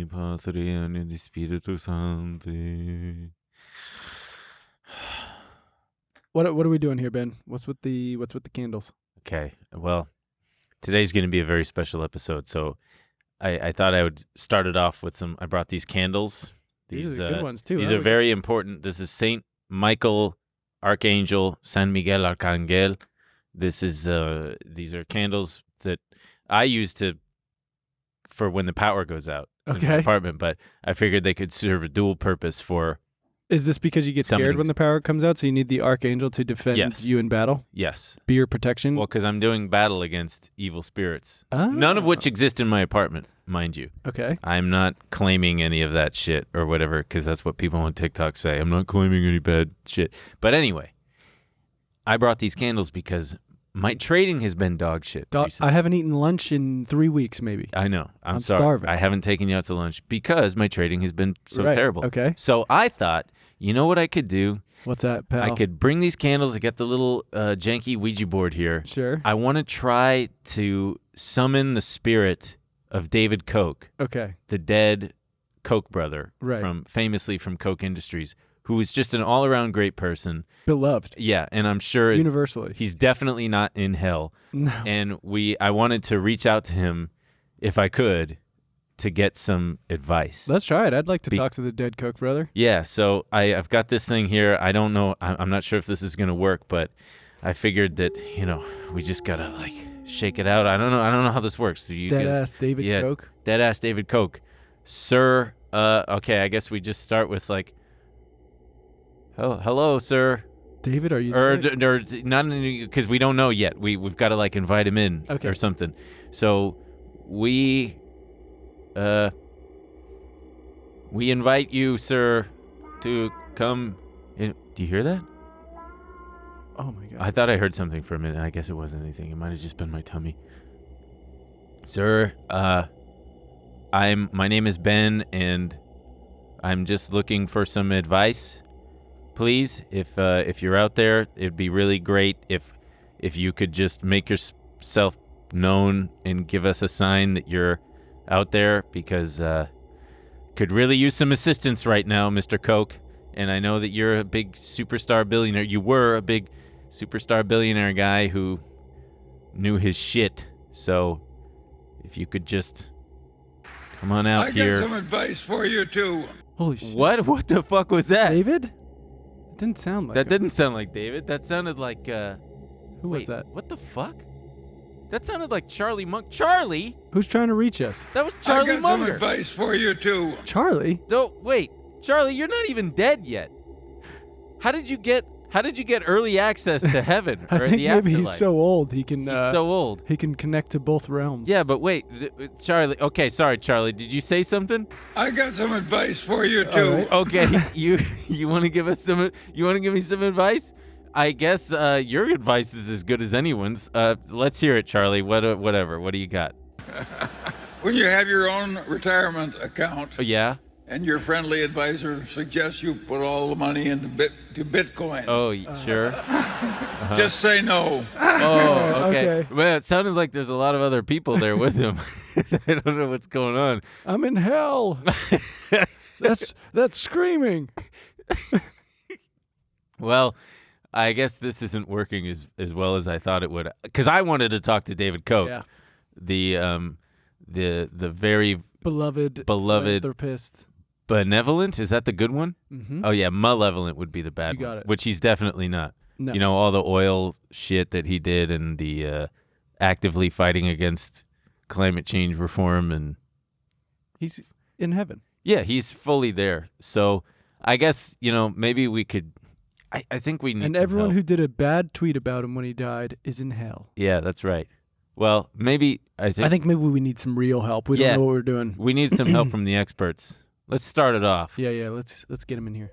Padre, and in the Spiritu Sancto. What are we doing here, Ben? What's with the candles? Okay, well, today's going to be a very special episode, so I thought I would start it off with some. I brought these candles. These are good ones too. These are very important. This is Saint Michael Archangel, San Miguel Arcangel. This is these are candles that I use for when the power goes out in my apartment, but I figured they could serve a dual purpose for. Is this because you get scared when the power comes out, so you need the Archangel to defend you in battle? Yes. Be your protection? Well, because I'm doing battle against evil spirits, none of which exist in my apartment, mind you. Okay. I'm not claiming any of that shit or whatever, because that's what people on TikTok say. I'm not claiming any bad shit. But anyway, I brought these candles because my trading has been dog shit recently. I haven't eaten lunch in 3 weeks, maybe. I know. I'm sorry. Starving. I haven't taken you out to lunch because my trading has been so terrible. Okay. So I thought, you know what I could do? What's that, pal? I could bring these candles. I got the little janky Ouija board here. Sure. I want to try to summon the spirit of David Koch. Okay. The dead Koch brother. Right. Famously from Koch Industries, who was just an all-around great person. Beloved. Yeah, and I'm sure universally. He's definitely not in hell. No. And I wanted to reach out to him, if I could, to get some advice. Let's try it. I'd like to talk to the dead Koch brother. Yeah, so I've got this thing here. I don't know. I'm not sure if this is going to work, but I figured that, we just got to, shake it out. I don't know how this works. So Deadass David Koch? Deadass David Koch. Sir, okay, I guess we just start with, hello, sir. David, are you there? Or not, because we don't know yet. We've got to, invite him in or something. So we invite you, sir, to come in. Do you hear that? Oh my God. I thought I heard something for a minute. I guess it wasn't anything. It might have just been my tummy. Sir, my name is Ben, and I'm just looking for some advice. Please, if you're out there, it'd be really great if you could just make yourself known and give us a sign that you're out there, because could really use some assistance right now, Mr. Koch. And I know that you're a big superstar billionaire. You were a big superstar billionaire guy who knew his shit. So if you could just come on out here. I got some advice for you, too. Holy shit. What the fuck was that? David? It didn't sound like that. Didn't sound like David. That sounded like... Who was that? What the fuck? That sounded like Charlie Monk. Charlie? Who's trying to reach us? That was Charlie I got Munger. some advice for you, too. Charlie? No, wait. Charlie, you're not even dead yet. How did you get early access to heaven or I think the maybe afterlife? he's so old he can... He's so old. He can connect to both realms. Yeah, but wait. Charlie. Okay, sorry, Charlie. Did you say something? I got some advice for you, too. Right. Okay. you want to give us some... You want to give me some advice? I guess your advice is as good as anyone's. Let's hear it, Charlie. Whatever. What do you got? When you have your own retirement account, Yeah? and your friendly advisor suggests you put all the money into Bitcoin, Sure. just say no. Oh, okay. Okay. Well, it sounded like there's a lot of other people there with him. I don't know what's going on. I'm in hell. That's screaming. Well, I guess this isn't working as well as I thought it would, because I wanted to talk to David Koch, the very beloved philanthropist. Benevolent. Is that the good one? Mm-hmm. Oh yeah, malevolent would be the bad You got one, it. which he's definitely not. No. All the oil shit that he did, and the actively fighting against climate change reform, and He's in heaven. yeah, he's fully there. So I guess maybe we could. I think we need. And some everyone help. who did a bad tweet about him when he died is in hell. Yeah, that's right. Well, maybe I think maybe we need some real help. We don't know what we're doing. we need some help from the experts. Let's start it off. Yeah. Let's get him in here.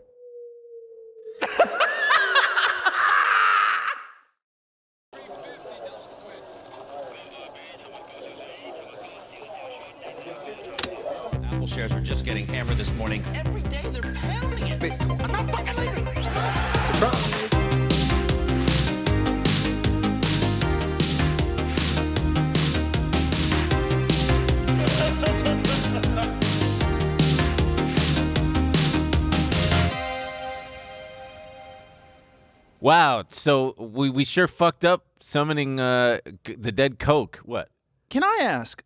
Apple shares are just getting hammered this morning. Every day they're pounding it. I'm not fucking leaving. Wow. So we sure fucked up summoning the dead Coke. What? Can I ask?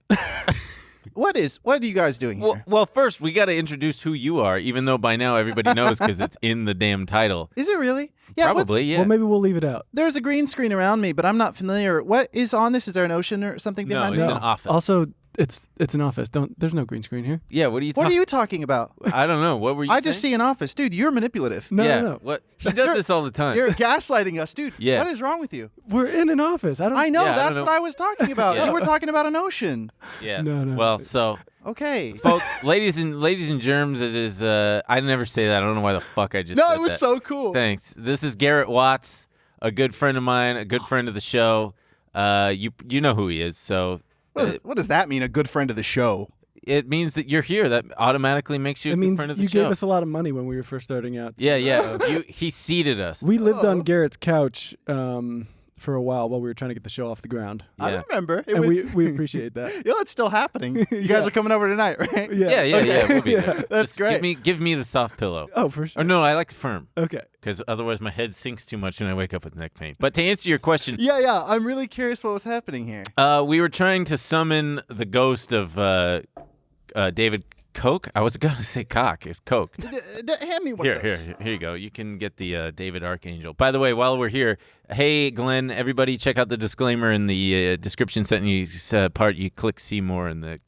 What are you guys doing here? Well, first we got to introduce who you are, even though by now everybody knows because it's in the damn title. Is it really? Yeah, Probably, yeah. Well, maybe we'll leave it out. There's a green screen around me, but I'm not familiar. What is on this? Is there an ocean or something behind No, me? it's an office. Also, it's an office. There's no green screen here. Yeah, what are you What are you talking about? I don't know. What were you I just see an office. Dude, you're manipulative. No, yeah. no. What? He does this all the time. You're gaslighting us, dude. Yeah. What is wrong with you? We're in an office. I know, Yeah, I that's don't what know. I was talking about. Yeah. You were talking about an ocean. Yeah. No. Well, so Okay. folks, ladies and germs, it is I never say that. I don't know why the fuck I just No, said it was that. so cool. Thanks. This is Garrett Watts, a good friend of mine, a good friend of the show. You know who he is, so What does that mean, a good friend of the show? it means that you're here. That automatically makes you a It good means friend of the you show. gave us a lot of money when we were first starting out. Yeah. He seated us. We lived on Oh. Garrett's couch for a while we were trying to get the show off the ground. Yeah. I remember. It And was, we appreciate that. Yeah, it's still happening. You guys are coming over tonight, right? Yeah. We'll be there. That's Just great. Give me the soft pillow. Oh, for sure. Or no, I like firm. Okay. Because otherwise my head sinks too much and I wake up with neck pain. But to answer your question, Yeah. I'm really curious what was happening here. we were trying to summon the ghost of David Coke. I was going to say cock. It's Coke. Hand me one of Here those. you go. You can get the David Archangel. By the way, while we're here, hey, Glenn, everybody check out the disclaimer in the description sentence part. You click see more in the...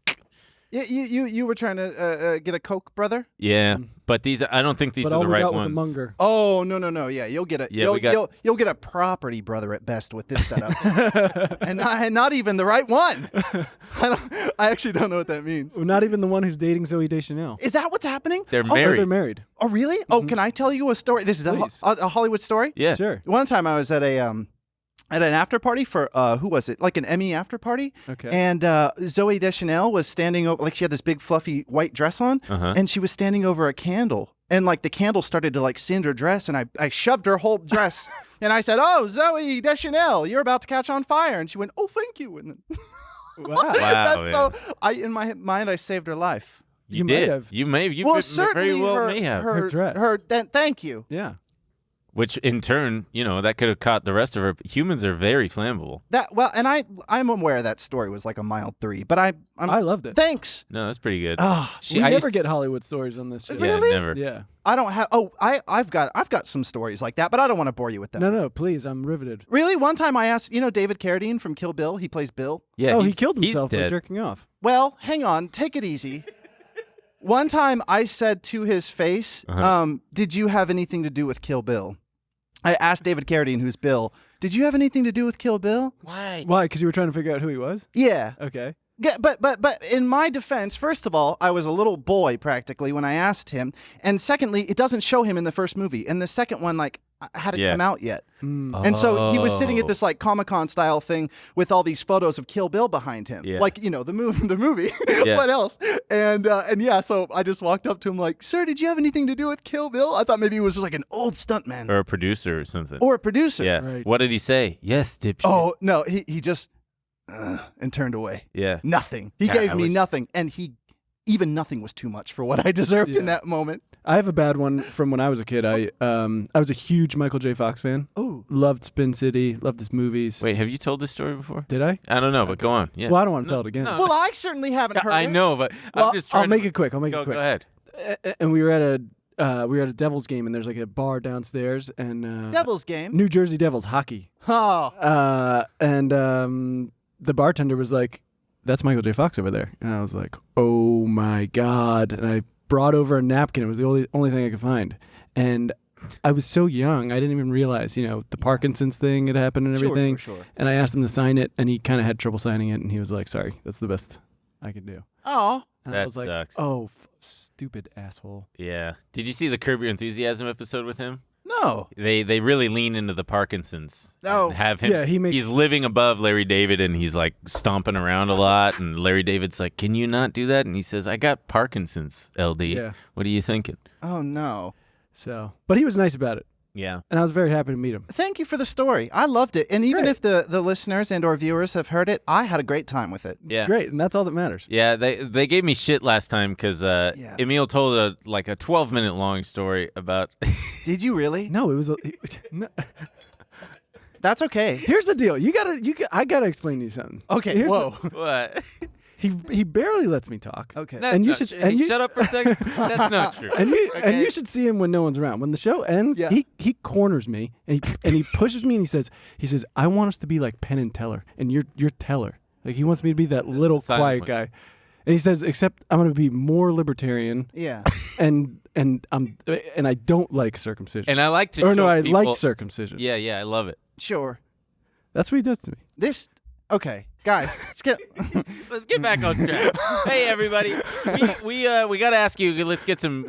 You were trying to get a Coke, brother? Yeah, but these I don't think these But are all the we right got was ones. a Munger. Oh, no. Yeah, you'll get a Yeah, we got- you'll get a property brother at best with this setup. and not even the right one. I actually don't know what that means. Well, not even the one who's dating Zooey Deschanel. Is that what's happening? They're Oh, married. they're married. Oh, really? Oh, can I tell you a story? This is Please. a Hollywood story? Yeah. Sure. One time I was at an after party for who was it? Like an Emmy after party. Okay. And Zooey Deschanel was standing over, like she had this big fluffy white dress on, Uh-huh. and she was standing over a candle, and like the candle started to like singe her dress, and I shoved her whole dress, and I said, "Oh, Zooey Deschanel, you're about to catch on fire," and she went, "Oh, thank you." And then Wow. Wow. that's so in my mind I saved her life. You might did. have. You may. You Well, very certainly well her, may have. her dress. thank you. Yeah. Which in turn, that could have caught the rest of her. Humans are very flammable. And I'm aware that story was like a mild 3, but I loved it. thanks. No, that's pretty good. Ah, We I never used- get Hollywood stories on this show. Yeah, Really? never. Yeah. I don't have. Oh, I've got some stories like that, but I don't want to bore you with them. No, please. I'm riveted. Really, one time I asked, David Carradine from Kill Bill. He plays Bill. Yeah. Oh, he he's- killed himself He's by dead. jerking off. Well, hang on, take it easy. One time I said to his face, "Did you have anything to do with Kill Bill?" I asked David Carradine, who's Bill, "Did you have anything to do with Kill Bill?" Why? Why? Because you were trying to figure out who he was? Yeah. Okay. Yeah, but in my defense, first of all, I was a little boy practically when I asked him, and secondly, it doesn't show him in the first movie, and the second one hadn't Yeah. come out yet, Mm. and so he was sitting at Oh. this like Comic-Con style thing with all these photos of Kill Bill behind him, Yeah. like the movie. Yeah. What else? And yeah, so I just walked up to him like, "Sir, did you have anything to do with Kill Bill?" I thought maybe he was just like an old stuntman Or a producer or something. or a producer. yeah. Right. What did he say? Yes, dipshit. Oh no, he just and turned away. Yeah. Nothing. He Yeah, gave I me wish- nothing, and even nothing was too much for what I deserved in Yeah. that moment. I have a bad one from when I was a kid. I was a huge Michael J. Fox fan. Oh, Loved Spin City. Loved his movies. Wait, have you told this story before? Did I? I don't know, but go on. Yeah. Well, I don't want to tell it again. no. well, I certainly haven't heard. I it. know, but Well, I'm just trying I'll make to... it quick. Go Go ahead. And we were at a Devils game, and there's like a bar downstairs, and Devil's Game. New Jersey Devils hockey. Oh, And the bartender was like, "That's Michael J. Fox over there," and I was like, "Oh my god!" And I brought over a napkin. It was the only thing I could find, and I was so young, I didn't even realize, the Parkinson's thing had happened and everything. Sure. And I asked him to sign it, and he kind of had trouble signing it, and he was like, "Sorry, that's the best I can do." Oh, And I That was like, sucks. "Oh, stupid asshole." Yeah. Did you see the Curb Your Enthusiasm episode with him? no. They really lean into the Parkinson's. Oh. And have him. Yeah, he's living above Larry David, and he's like stomping around a lot. And Larry David's like, "Can you not do that?" And he says, "I got Parkinson's, LD. Yeah. What are you thinking?" Oh no. So, but he was nice about it. Yeah. And I was very happy to meet him. Thank you for the story. I loved it. And even Great. if the listeners and or viewers have heard it, I had a great time with it. Yeah. Great, and that's all that matters. Yeah, they gave me shit last time because Emil told a 12-minute long story about. Did you really? No, it was. No. That's okay. Here's the deal. I gotta explain to you something. Okay. Here's Whoa. What? He barely lets me talk. Okay. That's And you not should- true. and Hey, you- shut up for a second. That's not true. And you Okay. should see him when no one's around. When the show ends, Yeah. he corners me and he pushes me and he says, I want us to be like Penn and Teller, and you're Teller. Like he wants me to be that little Silent quiet one. guy. And he says, except I'm gonna be more libertarian Yeah. and I don't like circumcision. And I like to. or no, show I people, like circumcision. Yeah, I love it. Sure. That's what he does to me. Okay, guys, let's get. Let's get back on track. Hey, everybody. We got to ask you. Let's get some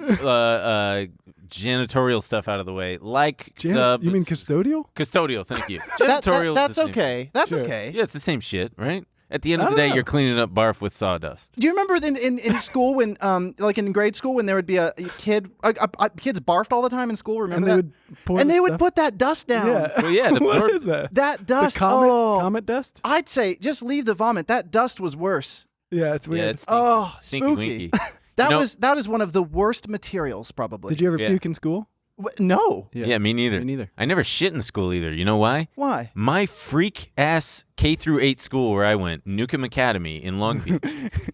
janitorial stuff out of the way. You mean custodial? Custodial. Thank you. Janitorial. That's is the same. okay. That's Sure. okay. Yeah, it's the same shit, right? At the end I of the don't day, know. you're cleaning up barf with sawdust. Do you remember in school when like in grade school when there would be a kid kids barfed all the time in school? Remember And they that? would pour And the they would stuff- put that dust down. Yeah. Well, yeah, to what absorb- is that? That dust. The comet, oh, comet dust? I'd say just leave the vomit. That dust was worse. Yeah, it's weird. Yeah, it's stinky, Oh, stinky spooky. winky. That is one of the worst materials probably. Did you ever Yeah. puke in school? No. Yeah, me neither. Me neither. I never shit in school either. You know why? Why? My freak ass K through 8 school where I went, Newcomb Academy in Long Beach,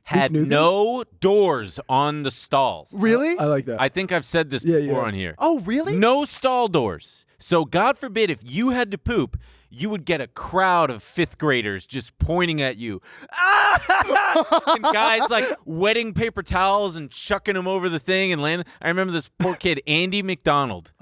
had Newcomb? no doors on the stalls. Really? I like that. I think I've said this Yeah, before yeah. on here. Oh, really? No stall doors. So God forbid if you had to poop, you would get a crowd of 5th graders just pointing at you. Ah! And guys like wetting paper towels and chucking them over the thing and landing. I remember this poor kid, Andy McDonald,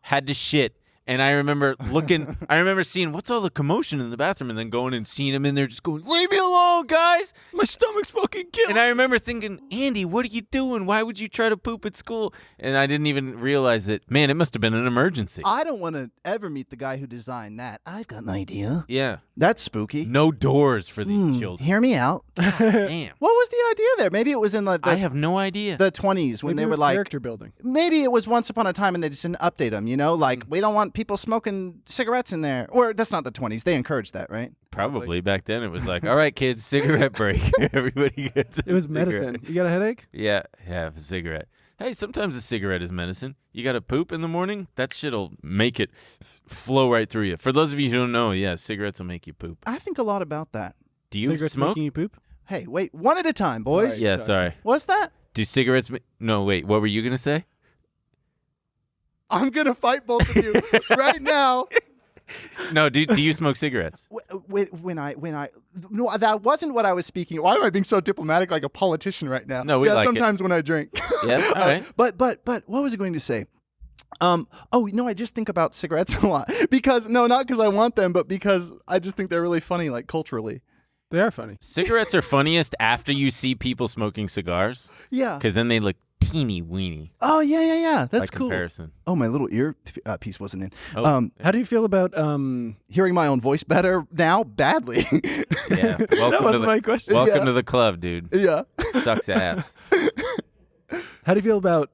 had to shit. And I remember seeing what's all the commotion in the bathroom and then going and seeing him in there just going, leave me alone, guys. My stomach's fucking killing And I remember thinking, Andy, what are you doing? Why would you try to poop at school? And I didn't even realize that, man, it must have been an emergency. I don't want to ever meet the guy who designed that. I've got an idea. Yeah. That's spooky. No doors for these children. Hear me out. Damn. What was the idea there? Maybe it was in I have no idea. the 20s when Maybe they it were was like, character building. maybe it was once upon a time and they just didn't update them, like we don't want people smoking cigarettes in there. Or that's not the 20s. They encouraged that, right? Probably back then it was like, all right, kids, cigarette break. Everybody gets It was a cigarette. medicine. You got a headache? Yeah, have a cigarette. Hey, sometimes a cigarette is medicine. You got to poop in the morning? That shit'll make it flow right through you. For those of you who don't know, yeah, cigarettes will make you poop. I think a lot about that. Do you Cigarettes smoke? making you poop? Hey, wait, one at a time, boys. Right. Yeah, sorry. What's that? Do cigarettes no, wait, what were you going to say? I'm going to fight both of you right now. No, do you smoke cigarettes? When I no, that wasn't what I was speaking. Why am I being so diplomatic like a politician right now? No, we like it. sometimes when I drink. Yeah, all right. But what was I going to say? I just think about cigarettes a lot because not because I want them, but because I just think they're really funny, like culturally. They are funny. Cigarettes are funniest after you see people smoking cigars Yeah. because then they look teeny weeny Oh yeah. That's by cool. comparison. Oh, my little ear piece wasn't in. Oh. How do you feel about Hearing my own voice better now, badly. Yeah. That Welcome was to the my question. Welcome Yeah. to the club, dude. Yeah. Sucks ass. How do you feel about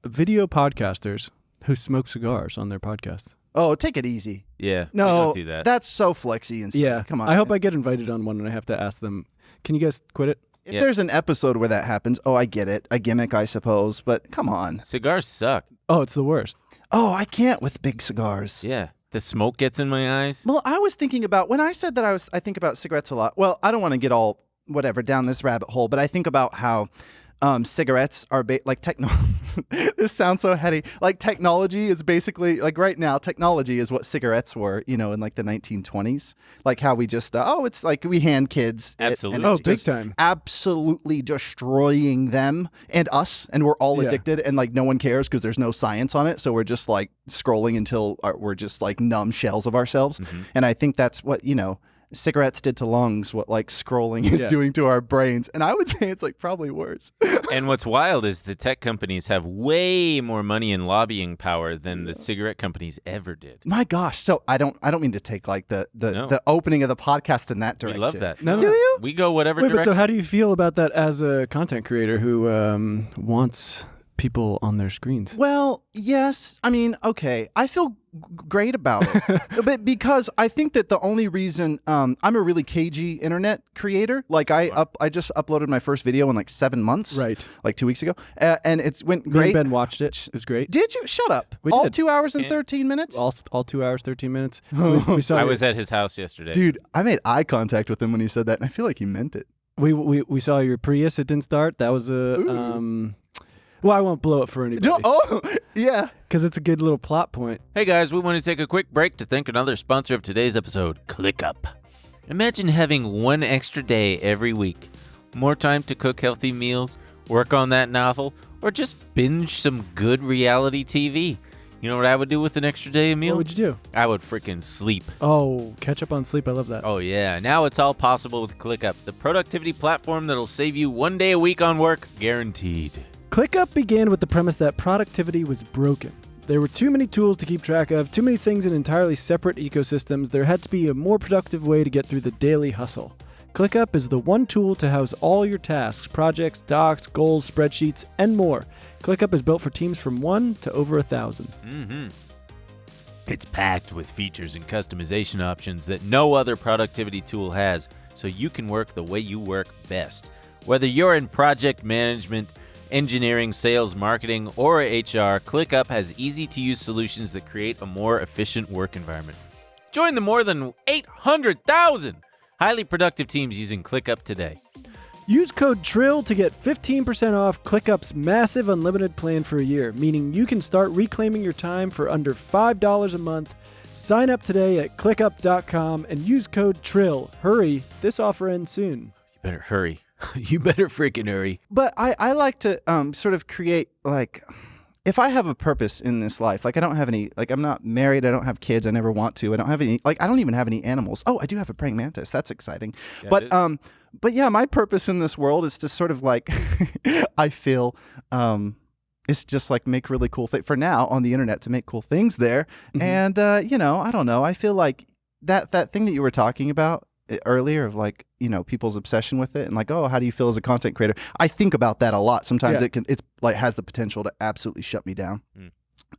video podcasters who smoke cigars on their podcast? Oh, take it easy. Yeah. we No, don't do that. that's so flexy and stuff. Yeah. Come on. I hope I get invited on one and I have to ask them, can you guys quit it? If Yeah. there's an episode where that happens, I get it. A gimmick, I suppose, but come on. Cigars suck. Oh, it's the worst. Oh, I can't with big cigars. Yeah. The smoke gets in my eyes. Well, I was thinking about when I said that I think about cigarettes a lot. Well, I don't want to get all whatever down this rabbit hole, but I think about how cigarettes are like this sounds so heady. Like technology is basically like right now, technology is what cigarettes were, in like the 1920s. Like how we just it's like we hand kids it, and Absolutely. Oh, it's big just time. absolutely destroying them and us, and we're all Yeah. addicted, and like no one cares because there's no science on it. So we're just like scrolling until we're just like numb shells of ourselves. And I think that's what cigarettes did to lungs, what like scrolling is Yeah. doing to our brains. And I would say it's like probably worse. And what's wild is the tech companies have way more money and lobbying power than the cigarette companies ever did. My gosh. So I don't mean to take like the No. opening of the podcast in that We direction. love that. No, Do you? We go whatever Wait, but so direction. how do you feel about that as a content creator who wants people on their screens. Well, yes. I mean, okay. I feel great about it, but because I think that the only reason I'm a really cagey internet creator. Like I just uploaded my first video in like 7 months, Right. Like 2 weeks ago, and it went Me great. and Ben watched it. It was great. Did you? Shut up. We All did. 2 hours and 13 minutes. All 2 hours, 13 minutes. We saw I your- was at his house yesterday. Dude, I made eye contact with him when he said that, and I feel like he meant it. We saw your Prius. It didn't start. That was well, I won't blow it for anybody Oh, yeah. because it's a good little plot point. Hey guys, we want to take a quick break to thank another sponsor of today's episode, ClickUp. Imagine having one extra day every week. More time to cook healthy meals, work on that novel, or just binge some good reality TV. You know what I would do with an extra day of meal? What would you do? I would freaking sleep. Oh, catch up on sleep. I love that. Oh yeah, now it's all possible with ClickUp, the productivity platform that'll save you 1 day a week on work, guaranteed. ClickUp began with the premise that productivity was broken. There were too many tools to keep track of, too many things in entirely separate ecosystems. There had to be a more productive way to get through the daily hustle. ClickUp is the one tool to house all your tasks, projects, docs, goals, spreadsheets, and more. ClickUp is built for teams from 1 to over 1,000. It's packed with features and customization options that no other productivity tool has, so you can work the way you work best. Whether you're in project management, engineering, sales, marketing, or HR, ClickUp has easy-to-use solutions that create a more efficient work environment. Join the more than 800,000 highly productive teams using ClickUp today. Use code TRILL to get 15% off ClickUp's massive unlimited plan for a year, meaning you can start reclaiming your time for under $5 a month. Sign up today at clickup.com and use code TRILL. Hurry, this offer ends soon. You better hurry. You better freaking hurry. But I like to sort of create, like, if I have a purpose in this life, like I don't have any, like I'm not married, I don't have kids, I never want to, I don't have any, like I don't even have any animals. Oh, I do have a praying mantis. That's exciting. Yeah, But yeah, my purpose in this world is to sort of like, I feel, it's just like make really cool things for now on the internet to make cool things there. And, you know, I don't know. I feel like that thing that you were talking about earlier of like, you know, people's obsession with it and like, oh, how do you feel as a content creator? I think about that a lot. Sometimes it's like has the potential to absolutely shut me down.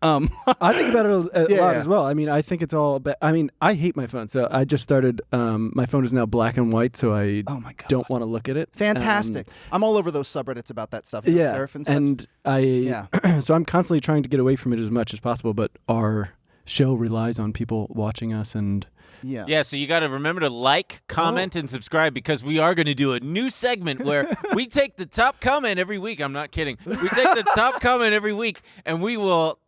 I think about it a lot Yeah. as well. I mean, I think it's all about, I mean, I hate my phone. So I just started, my phone is now black and white, so I Oh my God. don't want to look at it. Fantastic. I'm all over those subreddits about that stuff. Yeah. Surf and such. And so I'm constantly trying to get away from it as much as possible, but our show relies on people watching us and yeah. Yeah, so you got to remember to like, comment, and subscribe because we are going to do a new segment where we take the top comment every week. I'm not kidding. We take the top comment every week, and we will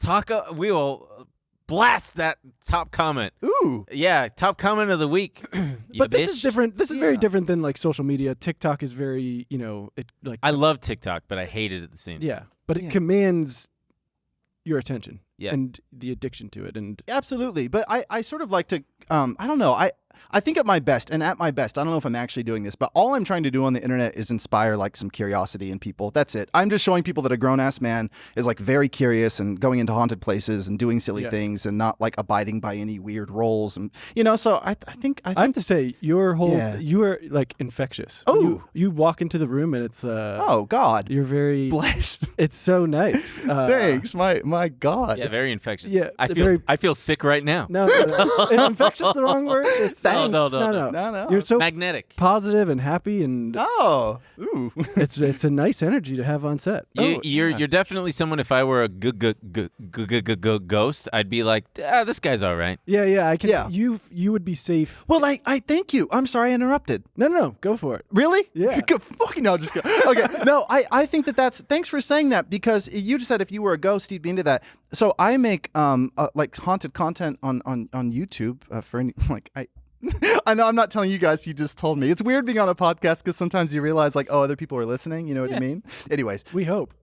blast that top comment. Ooh. Yeah, top comment of the week. But this is different. This is very different than like social media. TikTok is very, you know, it like I love TikTok, but I hate it at the same time. yeah, but it commands your attention Yeah. and the addiction to it. And Absolutely. But I sort of like to, I don't know. I think at my best, I don't know if I'm actually doing this, but all I'm trying to do on the internet is inspire like some curiosity in people. That's it. I'm just showing people that a grown-ass man is like very curious and going into haunted places and doing silly things and not like abiding by any weird roles. And, you know, so I think I have to say, your whole, you are like infectious. Oh. You walk into the room and it's, oh God. you're very, Bless. it's so nice. Thanks. My God. Yeah, very infectious. Yeah, I feel sick right now. No. Is infectious the wrong word? It's, No. No. You're so Magnetic. positive and happy, and Oh. Ooh. it's a nice energy to have on set. You're definitely someone. If I were a ghost, I'd be like, this guy's all right. Yeah, I can. Yeah. You would be safe. Well, I thank you. I'm sorry I interrupted. No, go for it. Really? Yeah. Fucking no, just go. Okay. No, I think that's. Thanks for saying that because you just said if you were a ghost, you'd be into that. So I make like haunted content on YouTube for any like I know I'm not telling you guys. You just told me. It's weird being on a podcast because sometimes you realize like, oh, other people are listening. You know what I mean? Anyways. We hope.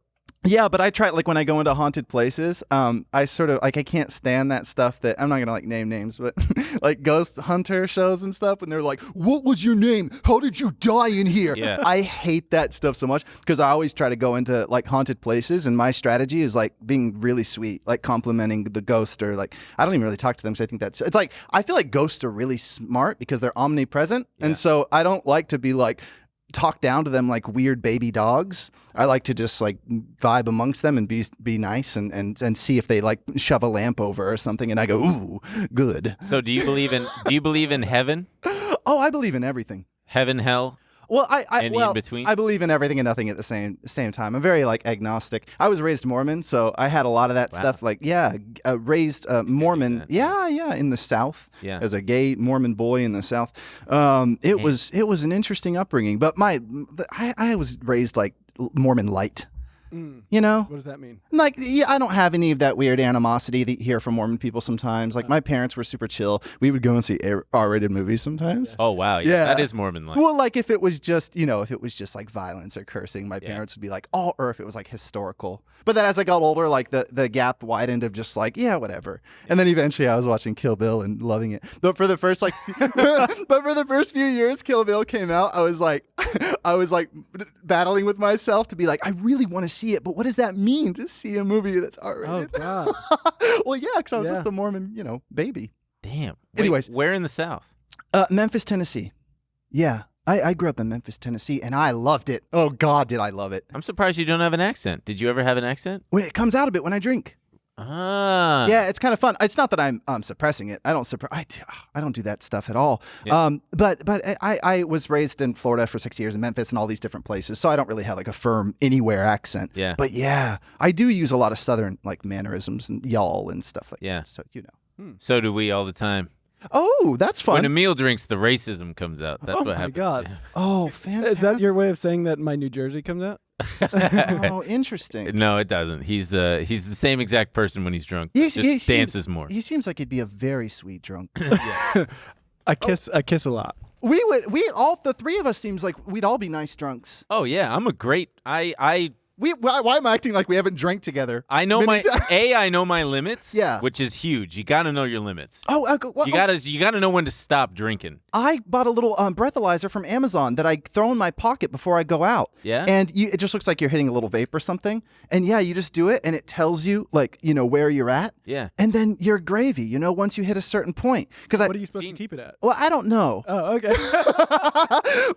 Yeah, but I try like when I go into haunted places, I sort of like I can't stand that stuff that I'm not gonna like name names, but like ghost hunter shows and stuff, and they're like, "What was your name? How did you die in here?" Yeah. I hate that stuff so much because I always try to go into like haunted places, and my strategy is like being really sweet, like complimenting the ghost, or like I don't even really talk to them, so I think it's like I feel like ghosts are really smart because they're omnipresent, and so I don't like to be like, talk down to them like weird baby dogs. I like to just like vibe amongst them and be nice and see if they like shove a lamp over or something. And I go, ooh, good. So do you believe in heaven? Oh, I believe in everything. Heaven, hell? Well, Any in between? I believe in everything and nothing at the same time. I'm very like agnostic. I was raised Mormon, so I had a lot of that stuff. Like, raised Mormon. Yeah, in the South. Yeah. As a gay Mormon boy in the South, it was an interesting upbringing. But I was raised like Mormon light. You know? What does that mean? Like, I don't have any of that weird animosity that you hear from Mormon people sometimes. Like, my parents were super chill. We would go and see R-rated movies sometimes. Oh, wow. Yeah. That is Mormon-like. Well, like, if it was just, like violence or cursing, my parents would be like, oh, or if it was like historical. But then as I got older, like, the gap widened of just like, yeah, whatever. And then eventually I was watching Kill Bill and loving it. But for the first, like, few years Kill Bill came out, I was like battling with myself to be like, I really want to see it, but what does that mean to see a movie that's R-rated? Oh, God. Well, yeah, because I was just a Mormon, baby. Damn. Wait, Anyways. where in the South? Memphis, Tennessee. Yeah, I grew up in Memphis, Tennessee, and I loved it. Oh, God, did I love it. I'm surprised you don't have an accent. Did you ever have an accent? Well, it comes out a bit when I drink. Ah. Yeah, it's kind of fun. It's not that I'm suppressing it. I don't do that stuff at all. Yeah. But I was raised in Florida for 6 years, in Memphis and all these different places, so I don't really have like a firm anywhere accent. Yeah. But yeah, I do use a lot of Southern like mannerisms and y'all and stuff like that. So So do we all the time. Oh, that's fun. When Emil drinks, the racism comes out. That's what happens. God. Yeah. Oh, fantastic. Is that your way of saying that my New Jersey comes out? Oh, interesting. No, it doesn't. He's the same exact person when he's drunk. Just dances more. He seems like he'd be a very sweet drunk. I kiss a lot. We all the three of us seems like we'd all be nice drunks. Oh yeah, I'm a great. Why am I acting like we haven't drank together? I know I know my limits. Yeah. Which is huge. You got to know your limits. Oh, You gotta know when to stop drinking. I bought a little breathalyzer from Amazon that I throw in my pocket before I go out. Yeah? And it just looks like you're hitting a little vape or something. And yeah, you just do it and it tells you like, where you're at. Yeah. And then you're gravy, once you hit a certain point. What are you supposed to keep it at? Well, I don't know. Oh, okay.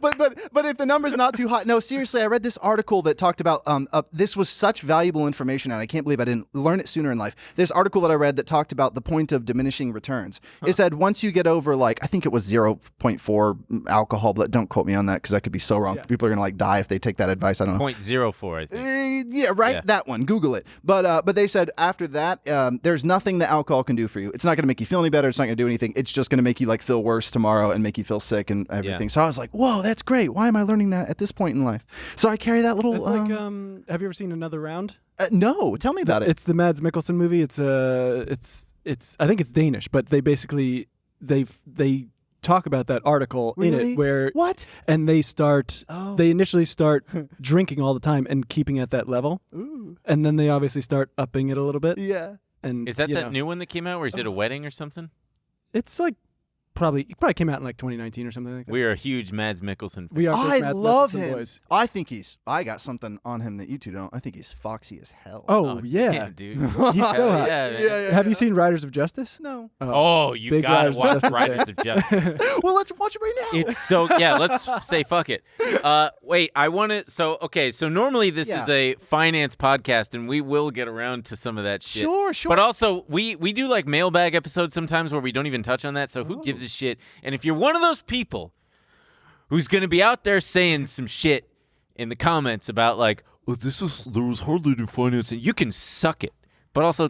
but if the number's not too high, no, seriously, I read this article that talked about this was such valuable information, and I can't believe I didn't learn it sooner in life. This article that I read that talked about the point of diminishing returns. It said once you get over I think it was 0.4 alcohol, but don't quote me on that because I could be so wrong. Yeah. People are gonna die if they take that advice. I don't know. 0.04, I think. Yeah, right. Yeah. That one. Google it. But they said after that, there's nothing that alcohol can do for you. It's not going to make you feel any better. It's not going to do anything. It's just going to make you feel worse tomorrow and make you feel sick and everything. Yeah. So I was like, whoa, that's great. Why am I learning that at this point in life? So I carry that little. It's like, have you ever seen Another Round? No, tell me about it. It's the Mads Mikkelsen movie. It's I think it's Danish, but they basically they talk about that article in Really? it where What? and they initially start drinking all the time and keeping at that level. Ooh. And then they obviously start upping it a little bit. Yeah. And Is that you that know, new one that came out, or is it a wedding or something? It's like it probably came out in 2019 or something like that. We are a huge Mads Mikkelsen. We are I big Mads love Mikkelsen him. boys. I got something on him that you two don't. I think he's foxy as hell. Oh, yeah. damn, dude. He's so hot. Yeah, man. Have you seen Riders of Justice? No. Oh, you Big gotta Riders of watch Justice Riders of Justice. Well, let's watch it right now. It's so let's say fuck it. Wait, I want to. So normally this is a finance podcast, and we will get around to some of that shit. Sure. But also we do like mailbag episodes sometimes where we don't even touch on that. So who gives a shit? And if you're one of those people who's gonna be out there saying some shit in the comments about there was hardly any financing, you can suck it. But also,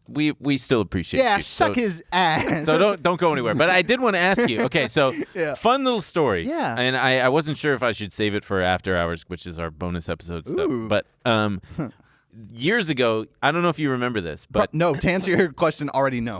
we still appreciate you. Suck his ass. So don't go anywhere. But I did want to ask you. Okay, so Yeah. fun little story. Yeah. And I wasn't sure if I should save it for after hours, which is our bonus episode stuff. Ooh. But years ago, I don't know if you remember this, but no, to answer your question, already no.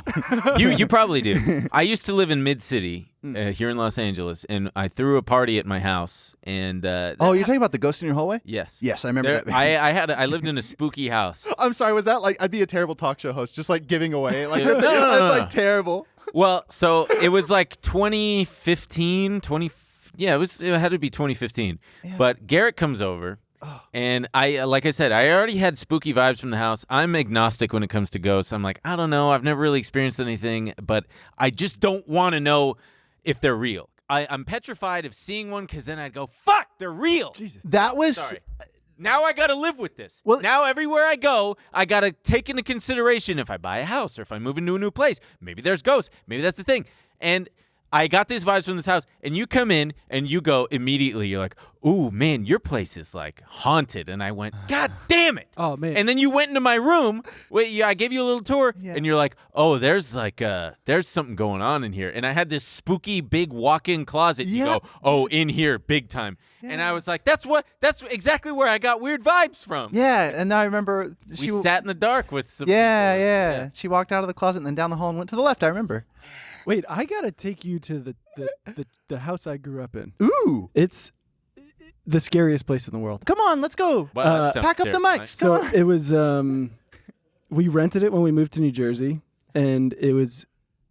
you probably do. I used to live in Mid-City here in Los Angeles, and I threw a party at my house. And You're talking about the ghost in your hallway? yes, Yes, I remember that. I lived in a spooky house. I'm sorry, was that I'd be a terrible talk show host, just giving away. No. Terrible. Well, so it was 2015, it had to be 2015. Yeah. But Garrett comes over, and like I said, I already had spooky vibes from the house. I'm agnostic when it comes to ghosts. I'm like, I don't know. I've never really experienced anything, but I just don't want to know if they're real. I'm petrified of seeing one because then I'd go, fuck, they're real. Jesus. That was Sorry. Now I got to live with this. Well- Now everywhere I go, I got to take into consideration if I buy a house or if I move into a new place, maybe there's ghosts. Maybe that's the thing. And I got these vibes from this house, and you come in and you go immediately, you're like, ooh, man, your place is like haunted. And I went, God damn it. Oh, man. And then you went into my room. I gave you a little tour, and you're like, oh, there's something going on in here. And I had this spooky big walk-in closet. You Yeah. go, oh, in here, big time. And I was like, that's exactly where I got weird vibes from. Yeah, and I remember We sat in the dark with some Yeah, people. yeah. She walked out of the closet and then down the hall and went to the left. I remember. Wait, I gotta take you to the house I grew up in. Ooh, It's the scariest place in the world. come on, let's go. Well, that sounds Pack up the terrifying. mics. So Come on. it was. We rented it when we moved to New Jersey, and it was.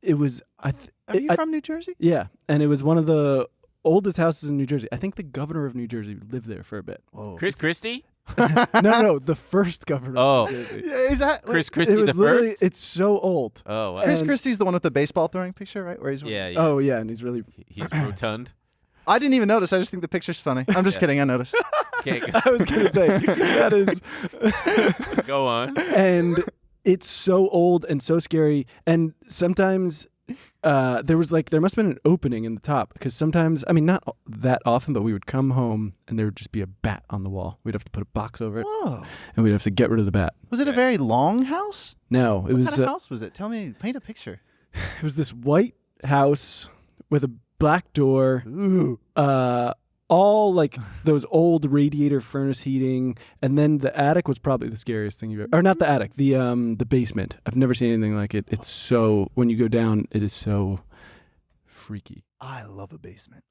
Are you from New Jersey? Yeah, and it was one of the oldest houses in New Jersey. I think the governor of New Jersey lived there for a bit. Whoa. Chris Christie? No, the first governor Oh. of New Jersey. Is that Chris It Christie was the literally. first? It's so old. Oh, wow. Chris and- Christie's the one with the baseball throwing picture, right? Where he's Yeah. Oh yeah, and he's really. He's rotund. I didn't even notice. I just think the picture's funny. I'm just kidding. I noticed. Okay, I was gonna say that is. go on. And it's so old and so scary. And sometimes there must have been an opening in the top because sometimes, I mean, not that often, but we would come home and there would just be a bat on the wall. We'd have to put a box over it, Whoa. and we'd have to get rid of the bat. Was it a very long house? No, it What was kind of house was it? Tell me. Paint a picture. it was this white house with a black door. Ooh. All like those old radiator furnace heating, and then the attic was probably the scariest thing you've ever. Or not the attic, the basement. I've never seen anything like it. It's so when you go down, it is so freaky. I love a basement.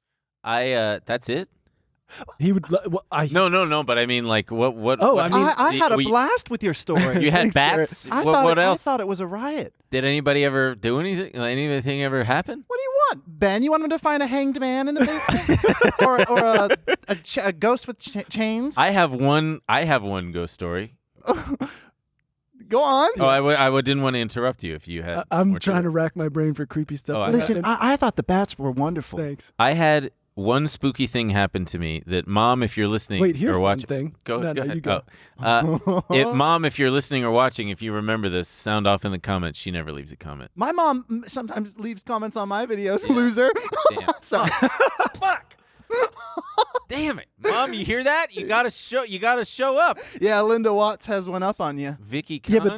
That's it? He would. No, but I mean, like, what? Oh, what- I mean, I had a we- blast with your story. You had Thanks, Garrett. bats? I What else? thought it was a riot. Did anybody ever do anything? Anything ever happen? What do you want, Ben? You want him to find a hanged man in the basement, or a ghost with chains? I have one ghost story. Go on. Oh, I didn't want to interrupt you if you had. I'm more trying to rack my brain for creepy stuff. Oh, like I- that. Listen, I thought the bats were wonderful. Thanks. I had one spooky thing happen to me that, Mom, if you're listening Wait, here's or one watching, thing. go No, ahead. you go. Mom, if you're listening or watching, if you remember this, sound off in the comments. She never leaves a comment. My mom sometimes leaves comments on my videos. Loser. Damn. Sorry. Fuck. Damn it, Mom! You hear that? You gotta show up. Yeah, Linda Watts has one up on you. Vicky Khan. Yeah, but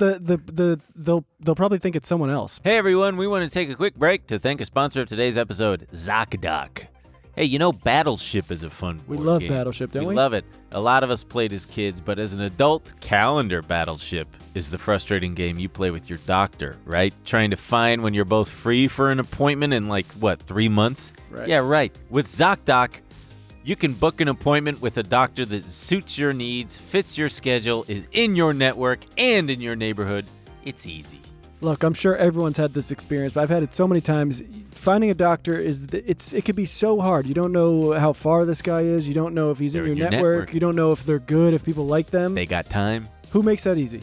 they'll probably think it's someone else. Hey everyone, we want to take a quick break to thank a sponsor of today's episode, ZocDoc. Hey, you know Battleship is a fun board We love game. Battleship, don't we? We love it. A lot of us played as kids, but as an adult, Calendar Battleship is the frustrating game you play with your doctor, right? Trying to find when you're both free for an appointment in 3 months? Right. Yeah, right. With ZocDoc, you can book an appointment with a doctor that suits your needs, fits your schedule, is in your network, and in your neighborhood. It's easy. Look, I'm sure everyone's had this experience, but I've had it so many times. Finding a doctor it could be so hard. You don't know how far this guy is. You don't know if he's They're in your network. You don't know if they're good, if people like them. They got time. Who makes that easy?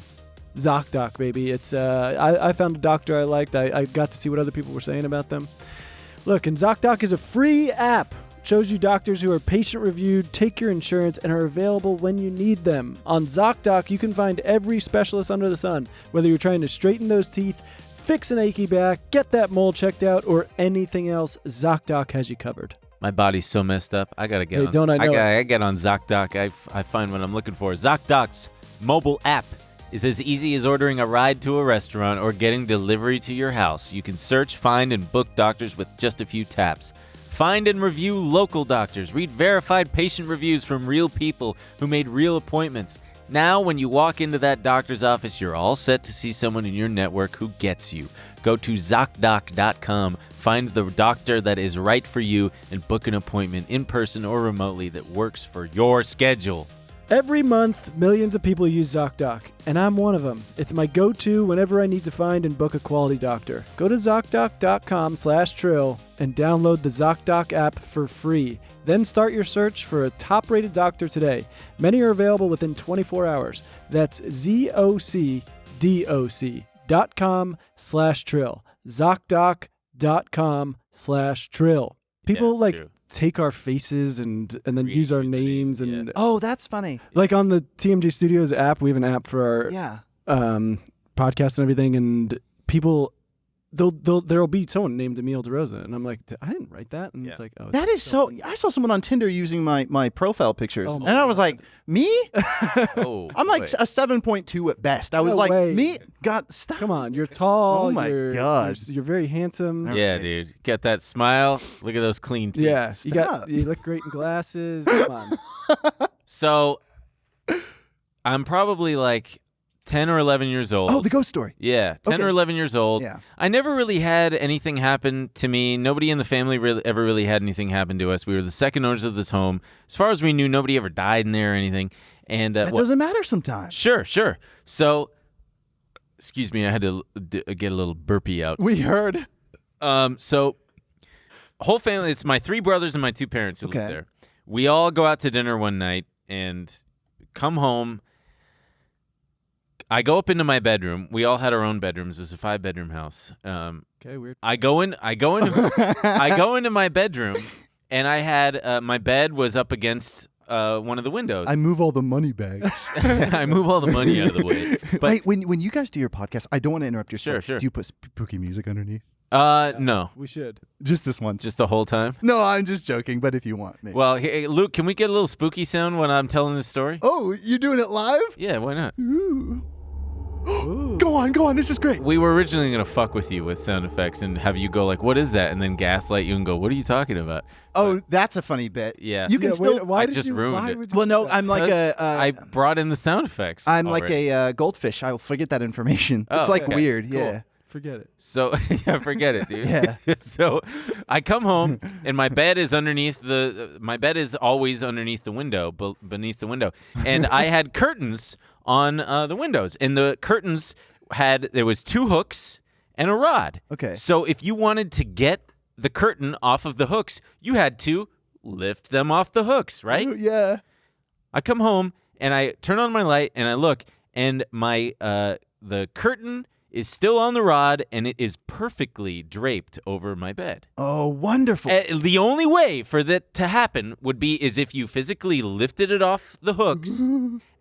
ZocDoc, baby. It's I found a doctor I liked. I got to see what other people were saying about them. Look, and ZocDoc is a free app. Shows you doctors who are patient-reviewed, take your insurance, and are available when you need them. On ZocDoc, you can find every specialist under the sun, whether you're trying to straighten those teeth, fix an achy back, get that mole checked out, or anything else, ZocDoc has you covered. My body's so messed up. I gotta get Hey, on. don't I know it? I get on ZocDoc. I find what I'm looking for. ZocDoc's mobile app is as easy as ordering a ride to a restaurant or getting delivery to your house. You can search, find, and book doctors with just a few taps. Find and review local doctors. Read verified patient reviews from real people who made real appointments. Now, when you walk into that doctor's office, you're all set to see someone in your network who gets you. Go to ZocDoc.com, find the doctor that is right for you, and book an appointment in person or remotely that works for your schedule. Every month, millions of people use ZocDoc, and I'm one of them. It's my go-to whenever I need to find and book a quality doctor. Go to ZocDoc.com/Trill and download the ZocDoc app for free. Then start your search for a top-rated doctor today. Many are available within 24 hours. That's ZocDoc.com/Trill. ZocDoc.com/Trill. People it's like true. take our faces and then Reuse use our the name, names yeah. and Oh, that's funny. like on the TMG Studios app, we have an app for our Yeah. podcast and everything, and people there'll be someone named Emil DeRosa, and I'm like, I didn't write that, and Yeah. it's like, oh, That is so. I saw someone on Tinder using my profile pictures, Oh and my I was like, me? Oh, I'm like boy. a 7.2 at best. I was No like, way. me? God, stop. come on, you're tall. Oh my you're, God. you're very handsome. Yeah, dude. Got that smile. Look at those clean teeth. Yeah, Stop. you look great in glasses. Come on. So I'm probably like 10 or 11 years old. Oh, the ghost story. Yeah, 10 Okay. or 11 years old. Yeah. I never really had anything happen to me. Nobody in the family ever really had anything happen to us. We were the second owners of this home. As far as we knew, nobody ever died in there or anything. And That doesn't matter sometimes. Sure. So, excuse me, I had to get a little burpee out. We heard. So, whole family, it's my 3 brothers and my 2 parents who live Okay. there. We all go out to dinner one night and come home. I go up into my bedroom. We all had our own bedrooms. It was a 5-bedroom house. Okay, weird. I go into I go into my bedroom, and I had my bed was up against one of the windows. I move all the money bags. I move all the money out of the way. But Wait, when you guys do your podcast, I don't want to interrupt your story. Sure. Do you put spooky music underneath? no, We should. Just this one. just the whole time. No, I'm just joking. But if you want, maybe. Well, hey, Luke, can we get a little spooky sound when I'm telling this story? Oh, you're doing it live? Yeah, why not? Ooh. Go on. This is great. We were originally gonna fuck with you with sound effects and have you go like, "What is that?" and then gaslight you and go, "What are you talking about?" Oh, that's a funny bit. Yeah. You can Yeah, still. wait, why I did just you, ruined why it. would you Well, no, do that? I'm like I brought in the sound effects. I'm like already. a goldfish. I'll forget that information. Oh, It's like okay. weird. Cool. Yeah. Forget it. So yeah, forget it, dude. Yeah. So I come home and my bed is underneath my bed is always underneath the window, beneath the window, and I had curtains on the windows, and the curtains there was 2 hooks and a rod. Okay. So if you wanted to get the curtain off of the hooks, you had to lift them off the hooks, right? Yeah. I come home and I turn on my light and I look, and my the curtain is still on the rod and it is perfectly draped over my bed. Oh, wonderful. The only way for that to happen would be is if you physically lifted it off the hooks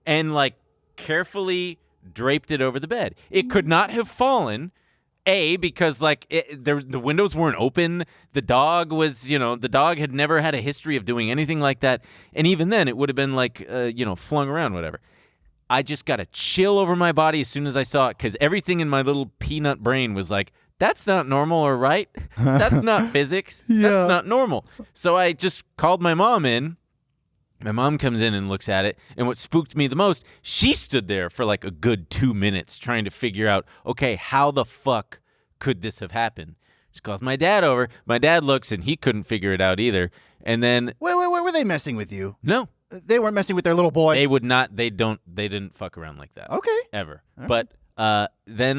and like carefully draped it over the bed. It could not have fallen. Because like the windows weren't open. The dog had never had a history of doing anything like that. And even then it would have been like, flung around, whatever. I just got a chill over my body as soon as I saw it, because everything in my little peanut brain was like, that's not normal or right. That's not physics. That's not normal. So I just called my mom in. My mom comes in and looks at it, and what spooked me the most, she stood there for like a good 2 minutes trying to figure out, okay, how the fuck could this have happened? She calls my dad over. My dad looks, and he couldn't figure it out either. And then, Wait, were they messing with you? no, They weren't messing with their little boy. they would not. They didn't fuck around like that. Okay. Ever. But then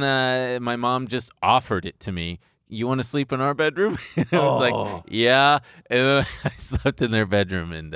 my mom just offered it to me. You want to sleep in our bedroom? And I was like, yeah. And then I slept in their bedroom, and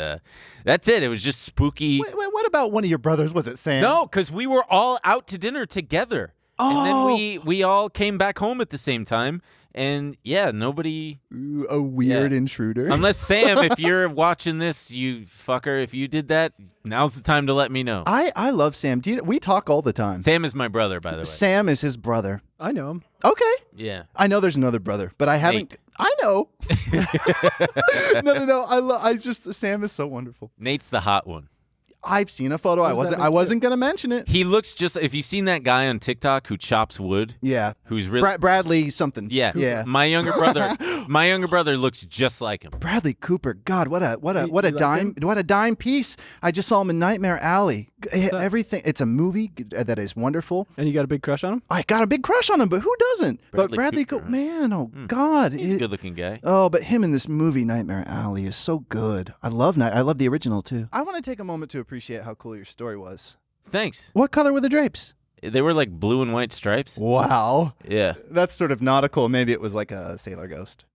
that's it. It was just spooky. Wait, what about one of your brothers? Was it Sam? No, because we were all out to dinner together. And then we all came back home at the same time. And yeah, nobody. Ooh, a weird intruder. Unless Sam, if you're watching this, you fucker, if you did that, now's the time to let me know. I love Sam. We talk all the time. Sam is my brother, by the way. Sam is his brother. I know him. Okay. Yeah. I know there's another brother, but I haven't. Nate. I know. No. Sam is so wonderful. Nate's the hot one. I've seen a photo. I wasn't gonna mention it. He looks just, if you've seen that guy on TikTok who chops wood, Yeah. who's really, Bradley something. yeah. Yeah. My younger brother looks just like him. Bradley Cooper. God, what a You like dime! him? What a dime piece! I just saw him in Nightmare Alley. Everything. It's a movie that is wonderful. And you got a big crush on him? I got a big crush on him, but who doesn't? But Bradley Bradley Cooper, Cooper, man, oh God, He's a good-looking guy. Oh, but him in this movie Nightmare Alley is so good. I love the original too. I want to take a moment to appreciate how cool your story was. Thanks. What color were the drapes? They were like blue and white stripes. Wow, Yeah, that's sort of nautical. Maybe it was like a sailor ghost.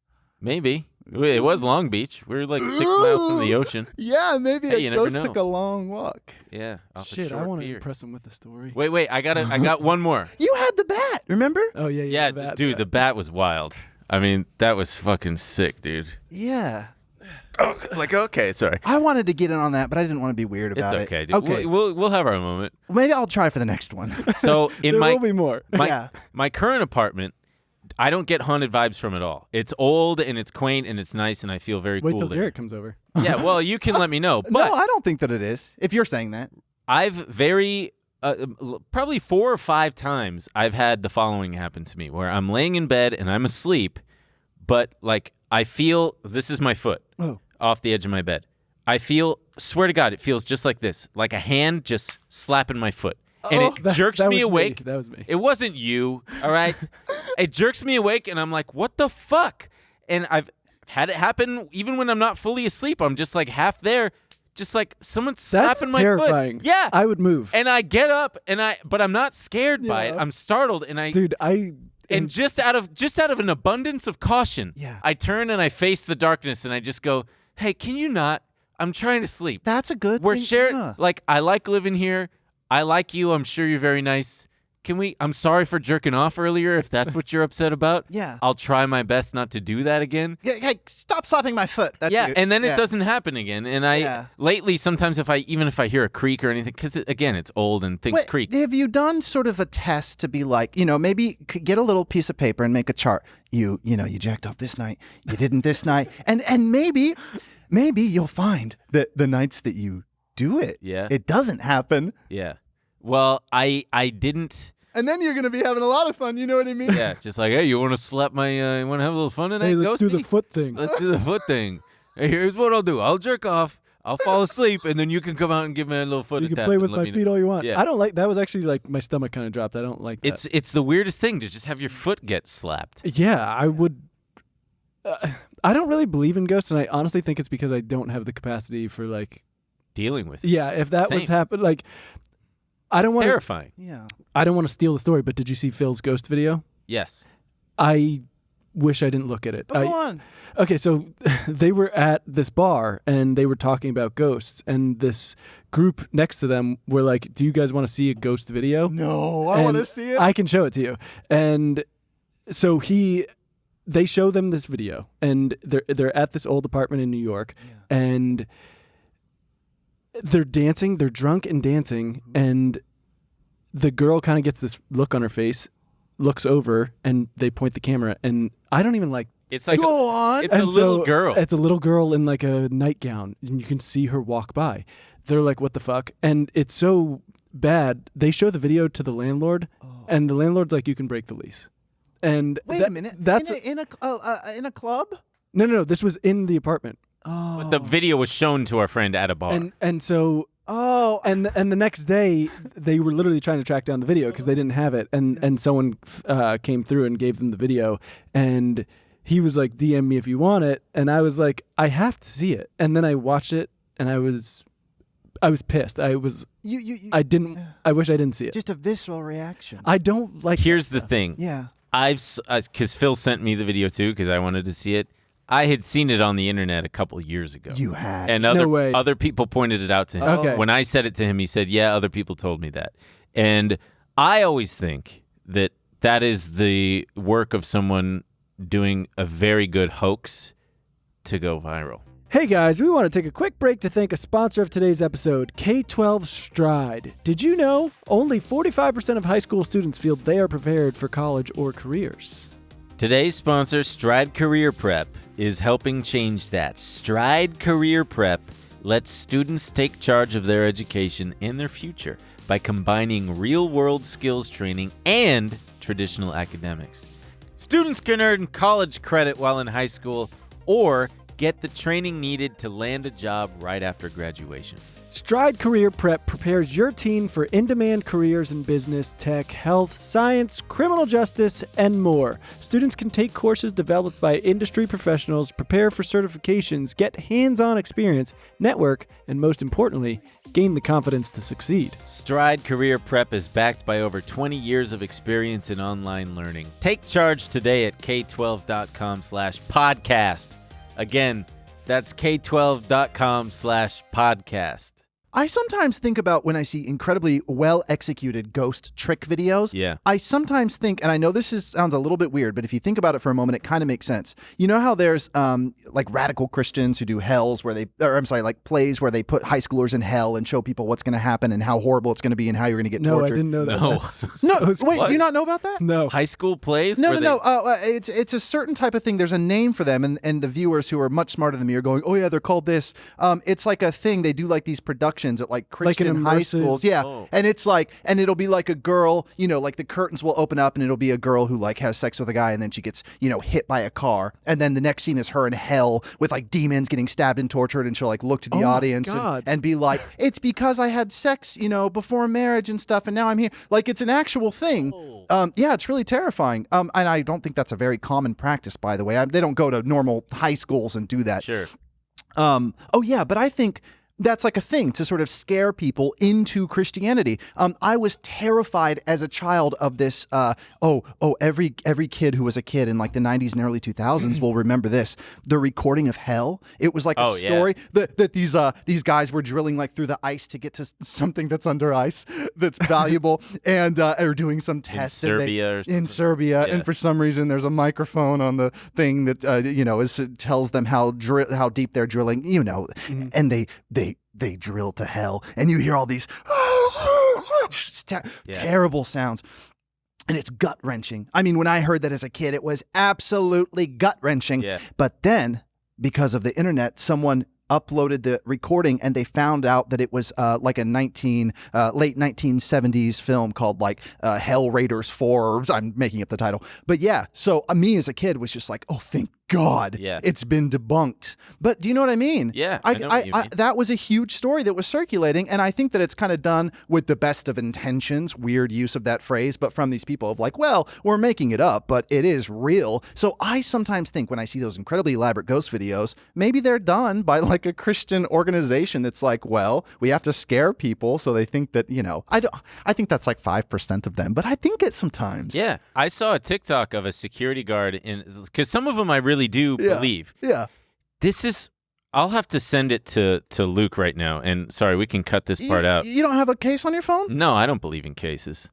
maybe. It was Long Beach. We were like 6 miles from the ocean. Yeah, maybe Hey, you a never ghost know. took a long walk. Yeah, off the Shit, I short want to pier. impress him with the story. Wait, I got one more. You had the bat, remember? Oh, yeah, Yeah, the bat, dude, the bat was wild. I mean, that was fucking sick, dude. Yeah. Oh, like, okay, sorry. I wanted to get in on that, but I didn't want to be weird about It's it. okay, dude. Okay. We'll have our moment. Maybe I'll try for the next one. So in There my will be more. Yeah. my current apartment, I don't get haunted vibes from at all. It's old and it's quaint and it's nice and I feel very Wait cool till there. Garrett comes over. Yeah, well, you can let me know. But No, I don't think that it is. If you're saying that. I've probably 4 or 5 times I've had the following happen to me where I'm laying in bed and I'm asleep, but like I feel this is my foot off the edge of my bed. I swear to God, it feels just like this, like a hand just slapping my foot. And it jerks that me was awake. That was me. It wasn't you, all right? It jerks me awake, and I'm like, what the fuck? And I've had it happen even when I'm not fully asleep. I'm just like half there, just like someone's That's slapping my terrifying. foot. Yeah. I would move. And I get up, but I'm not scared by it. I'm startled, and Dude, and just out of an abundance of caution, I turn and I face the darkness, and I just go, hey, can you not? I'm trying to sleep. That's a good We're thing. sharing. Yeah. Like, I like living here. I like you. I'm sure you're very nice. I'm sorry for jerking off earlier if that's what you're upset about. Yeah. I'll try my best not to do that again. Hey, stop slapping my foot. That's Yeah, good. and then Yeah. it doesn't happen again. And lately, sometimes if I hear a creak or anything, because again, it's old and things Wait, creak. have you done sort of a test to be like, maybe get a little piece of paper and make a chart. You jacked off this night, you didn't this night, and maybe you'll find that the nights that you do it, it doesn't happen. Yeah. Well, I didn't. And then you're gonna be having a lot of fun. You know what I mean? Yeah, just like, hey, you want to slap my? You want to have a little fun tonight? Hey, let's do Ghosty? the foot thing. Let's do the foot thing. Hey, here's what I'll do. I'll jerk off. I'll fall asleep, and then you can come out and give me a little foot You tap. can play and with let my me feet know. all you want. Yeah. I don't like that. Was actually like my stomach kind of dropped. I don't like that. It's the weirdest thing to just have your foot get slapped. Yeah, I would. I don't really believe in ghosts, and I honestly think it's because I don't have the capacity for like Dealing with. Yeah, if that was Same. happen, like I don't want to. Terrifying. Yeah. I don't want to steal the story, but did you see Phil's ghost video? Yes. I wish I didn't look at it. Oh, go on. Okay, so they were at this bar and they were talking about ghosts, and this group next to them were like, "Do you guys want to see a ghost video?" No, I want to And see it. I can show it to you. And so they show them this video, and they're at this old apartment in New York, and they're dancing. They're drunk and dancing, and the girl kind of gets this look on her face, looks over, and they point the camera, and I don't even like. It's like Go on. It's a little girl. It's a little girl in like a nightgown, and you can see her walk by. They're like, "What the fuck?" And it's so bad. They show the video to the landlord, and the landlord's like, "You can break the lease." And Wait a minute. That's in a club. no. This was in the apartment, But the video was shown to our friend at a bar. and so. Oh, And the next day, they were literally trying to track down the video because they didn't have it, and someone came through and gave them the video, and he was like, "DM me if you want it," and I was like, "I have to see it," and then I watched it, and I was pissed. I wish I didn't see it. just a visceral reaction. I don't like. Here's that the stuff. thing. Yeah. Because Phil sent me the video too because I wanted to see it. I had seen it on the internet a couple years ago. You had. And No way. other people pointed it out to him. Okay. When I said it to him, he said, yeah, other people told me that. And I always think that is the work of someone doing a very good hoax to go viral. Hey guys, we want to take a quick break to thank a sponsor of today's episode, K-12 Stride. Did you know only 45% of high school students feel they are prepared for college or careers? Today's sponsor, Stride Career Prep, is helping change that. Stride Career Prep lets students take charge of their education and their future by combining real-world skills training and traditional academics. Students can earn college credit while in high school or get the training needed to land a job right after graduation. Stride Career Prep prepares your teen for in-demand careers in business, tech, health, science, criminal justice, and more. Students can take courses developed by industry professionals, prepare for certifications, get hands-on experience, network, and most importantly, gain the confidence to succeed. Stride Career Prep is backed by over 20 years of experience in online learning. Take charge today at k12.com/podcast. Again, that's k12.com/podcast. I sometimes think about when I see incredibly well-executed ghost trick videos. Yeah. I sometimes think, and I know this sounds a little bit weird, but if you think about it for a moment, it kind of makes sense. You know how there's like radical Christians who do like plays where they put high schoolers in hell and show people what's going to happen and how horrible it's going to be and how you're going to get No, tortured. I didn't know that. No. Wait, do you not know about that? No. High school plays? No. where they- It's a certain type of thing. There's a name for them, and the viewers who are much smarter than me are going, oh yeah, they're called this. It's like a thing. They do like these productions at like Christian high immersive- schools. Yeah. Oh. And it's like, and it'll be like a girl, like the curtains will open up and it'll be a girl who like has sex with a guy and then she gets, hit by a car. And then the next scene is her in hell with like demons getting stabbed and tortured. And she'll like look to the Oh my audience God. and be like, it's because I had sex, before marriage and stuff. And now I'm here. Like it's an actual thing. Yeah, it's really terrifying. And I don't think that's a very common practice, by the way. They don't go to normal high schools and do that. Sure. Oh yeah, but I think that's like a thing to sort of scare people into Christianity. I was terrified as a child of this. Every kid who was a kid in like the 90s and early 2000s will remember this. The recording of hell. It was like a story that these guys were drilling like through the ice to get to something that's under ice that's valuable, and are doing some tests In Serbia or something. in Serbia, Yeah. and for some reason there's a microphone on the thing that tells them how deep they're drilling. And they drill to hell, and you hear all these just terrible sounds. And it's gut-wrenching. I mean, when I heard that as a kid, it was absolutely gut-wrenching. Yeah. But then, because of the internet, someone uploaded the recording and they found out that it was like a late 1970s film called like Hell Raiders 4. I'm making up the title. But yeah, so me as a kid was just like, oh, thank God, it's been debunked. But do you know what I mean? Yeah, I know what you mean. That was a huge story that was circulating, and I think that it's kind of done with the best of intentions, weird use of that phrase, but from these people of like, well, we're making it up, but it is real. So I sometimes think when I see those incredibly elaborate ghost videos, maybe they're done by like a Christian organization that's like, well, we have to scare people so they think that, I think that's like 5% of them, but I think it sometimes. Yeah. I saw a TikTok of a security guard because some of them I really do believe. Yeah. I'll have to send it to Luke right now. And sorry, we can cut this part out. You don't have a case on your phone? No, I don't believe in cases.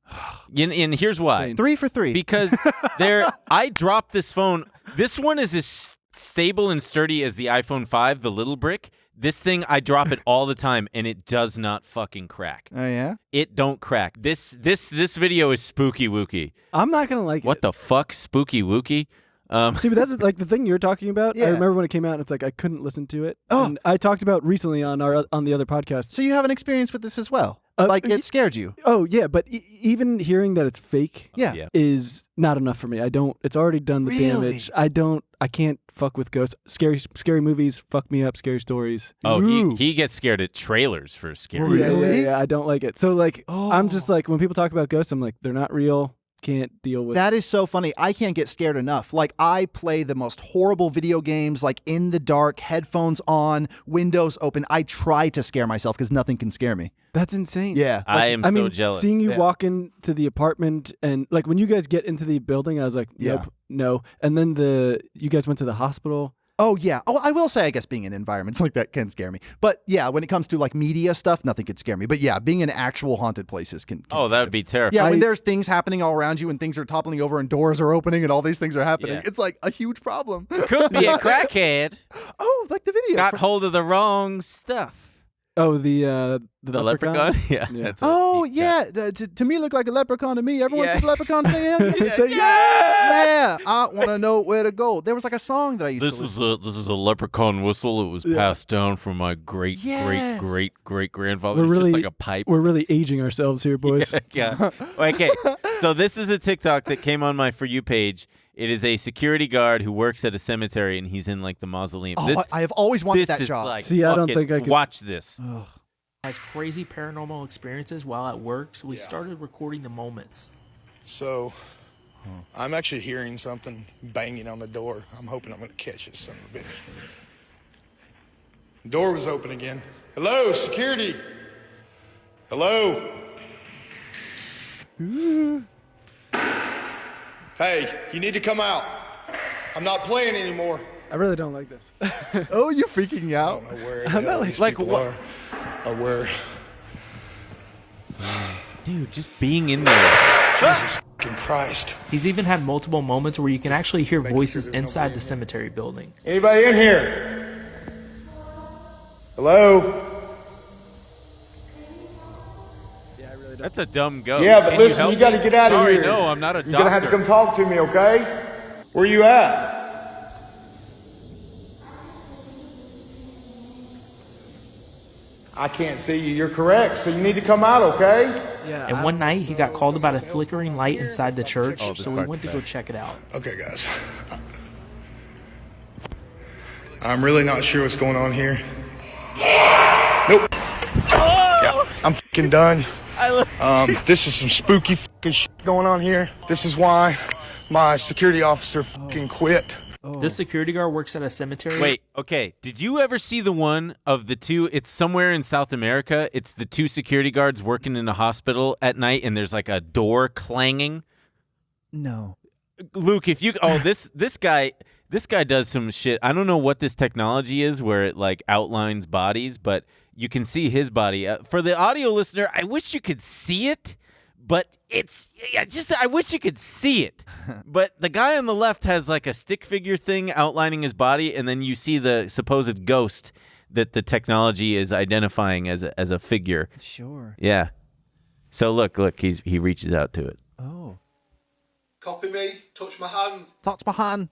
And here's why. 3 for 3. Because I dropped this phone. This one is as stable and sturdy as the iPhone 5, the little brick. This thing, I drop it all the time, and it does not fucking crack. Oh, yeah? It don't crack. This video is spooky wooky. I'm not going to like it. What the fuck, spooky wooky? See, but that's like the thing you're talking about. Yeah. I remember when it came out, and it's like I couldn't listen to it. Oh. And I talked about recently on the other podcast. So you have an experience with this as well? It scared you? Oh yeah, but even hearing that it's fake, Yeah. is not enough for me. It's already done the Really? damage. I can't fuck with ghosts. Scary movies fuck me up. Scary stories. Oh, Ooh. he gets scared at trailers for scary. Really? Yeah, I don't like it. So like, I'm Oh. just like when people talk about ghosts, I'm like, they're not real. Can't deal with. That is so funny. I can't get scared enough. Like, I play the most horrible video games, like in the dark, headphones on, windows open. I try to scare myself because nothing can scare me. That's insane. Yeah. I am I so mean, jealous. seeing you Yeah. walk into the apartment and like when you guys get into the building, I was like, nope, Yeah. no. And then you guys went to the hospital. Oh, yeah. Oh, I will say, I guess being in environments like that can scare me. But yeah, when it comes to like media stuff, nothing could scare me. But yeah, being in actual haunted places can Oh, that would be terrifying. yeah, when I- there's things happening all around you and things are toppling over and doors are opening and all these things are happening, Yeah. it's like a huge problem. Could be a crackhead. Oh, like the video. Got hold of the wrong stuff. Oh, the The leprechaun? Yeah. Yeah. That's a Oh, deep yeah. To me, look like a leprechaun to me. Everyone Yeah. says leprechaun to me. Yeah. I want to know where to go. There was like a song that I used to listen. This is a leprechaun whistle. It was passed down from my great Yes. great grandfather. We're It's really just like a pipe. We're really aging ourselves here, boys. Yeah. Okay. So this is a TikTok that came on my For You page. It is a security guard who works at a cemetery, and he's in like the mausoleum. Oh, I have always wanted this that is job. like See, I don't fucking- think I could- watch this. Has crazy paranormal experiences while at work, so we started recording the moments. So, I'm actually hearing something banging on the door. I'm hoping I'm going to catch this son of a bitch. Door was open again. Hello, security. Hello. Hey, you need to come out. I'm not playing anymore. I really don't like this. Oh, you're freaking out. I don't know where the I'm not hell like- these like people what- are. where? Dude, just being in there. Jesus fucking Christ. He's even had multiple moments where you can actually hear voices inside the cemetery building. Anybody in here? Hello? That's a dumb ghost. Yeah, but Can listen, help you got to me? get out of Sorry, here. no, I'm not a You're doctor. going to have to come talk to me, okay? Where you at? I can't see you. You're correct, so you need to come out, okay? Yeah. And one night, he got called about a flickering light inside the church, Oh, this so we part's went to bad. go check it out. Okay, guys. I'm really not sure what's going on here. Nope. Yeah, I'm fucking done. This is some spooky fucking shit going on here. This is why my security officer fucking quit. This security guard works at a cemetery. Wait, okay. Did you ever see the one of the two? It's somewhere in South America. It's the two security guards working in a hospital at night, and there's like a door clanging. No. Luke, if you this guy does some shit. I don't know what this technology is where it like outlines bodies, but you can see his body. For the audio listener, I wish you could see it. But I wish you could see it. But the guy on the left has like a stick figure thing outlining his body, and then you see the supposed ghost that the technology is identifying as a figure. Sure. Yeah. So look, he reaches out to it. Oh. Copy me. Touch my hand. Touch my hand.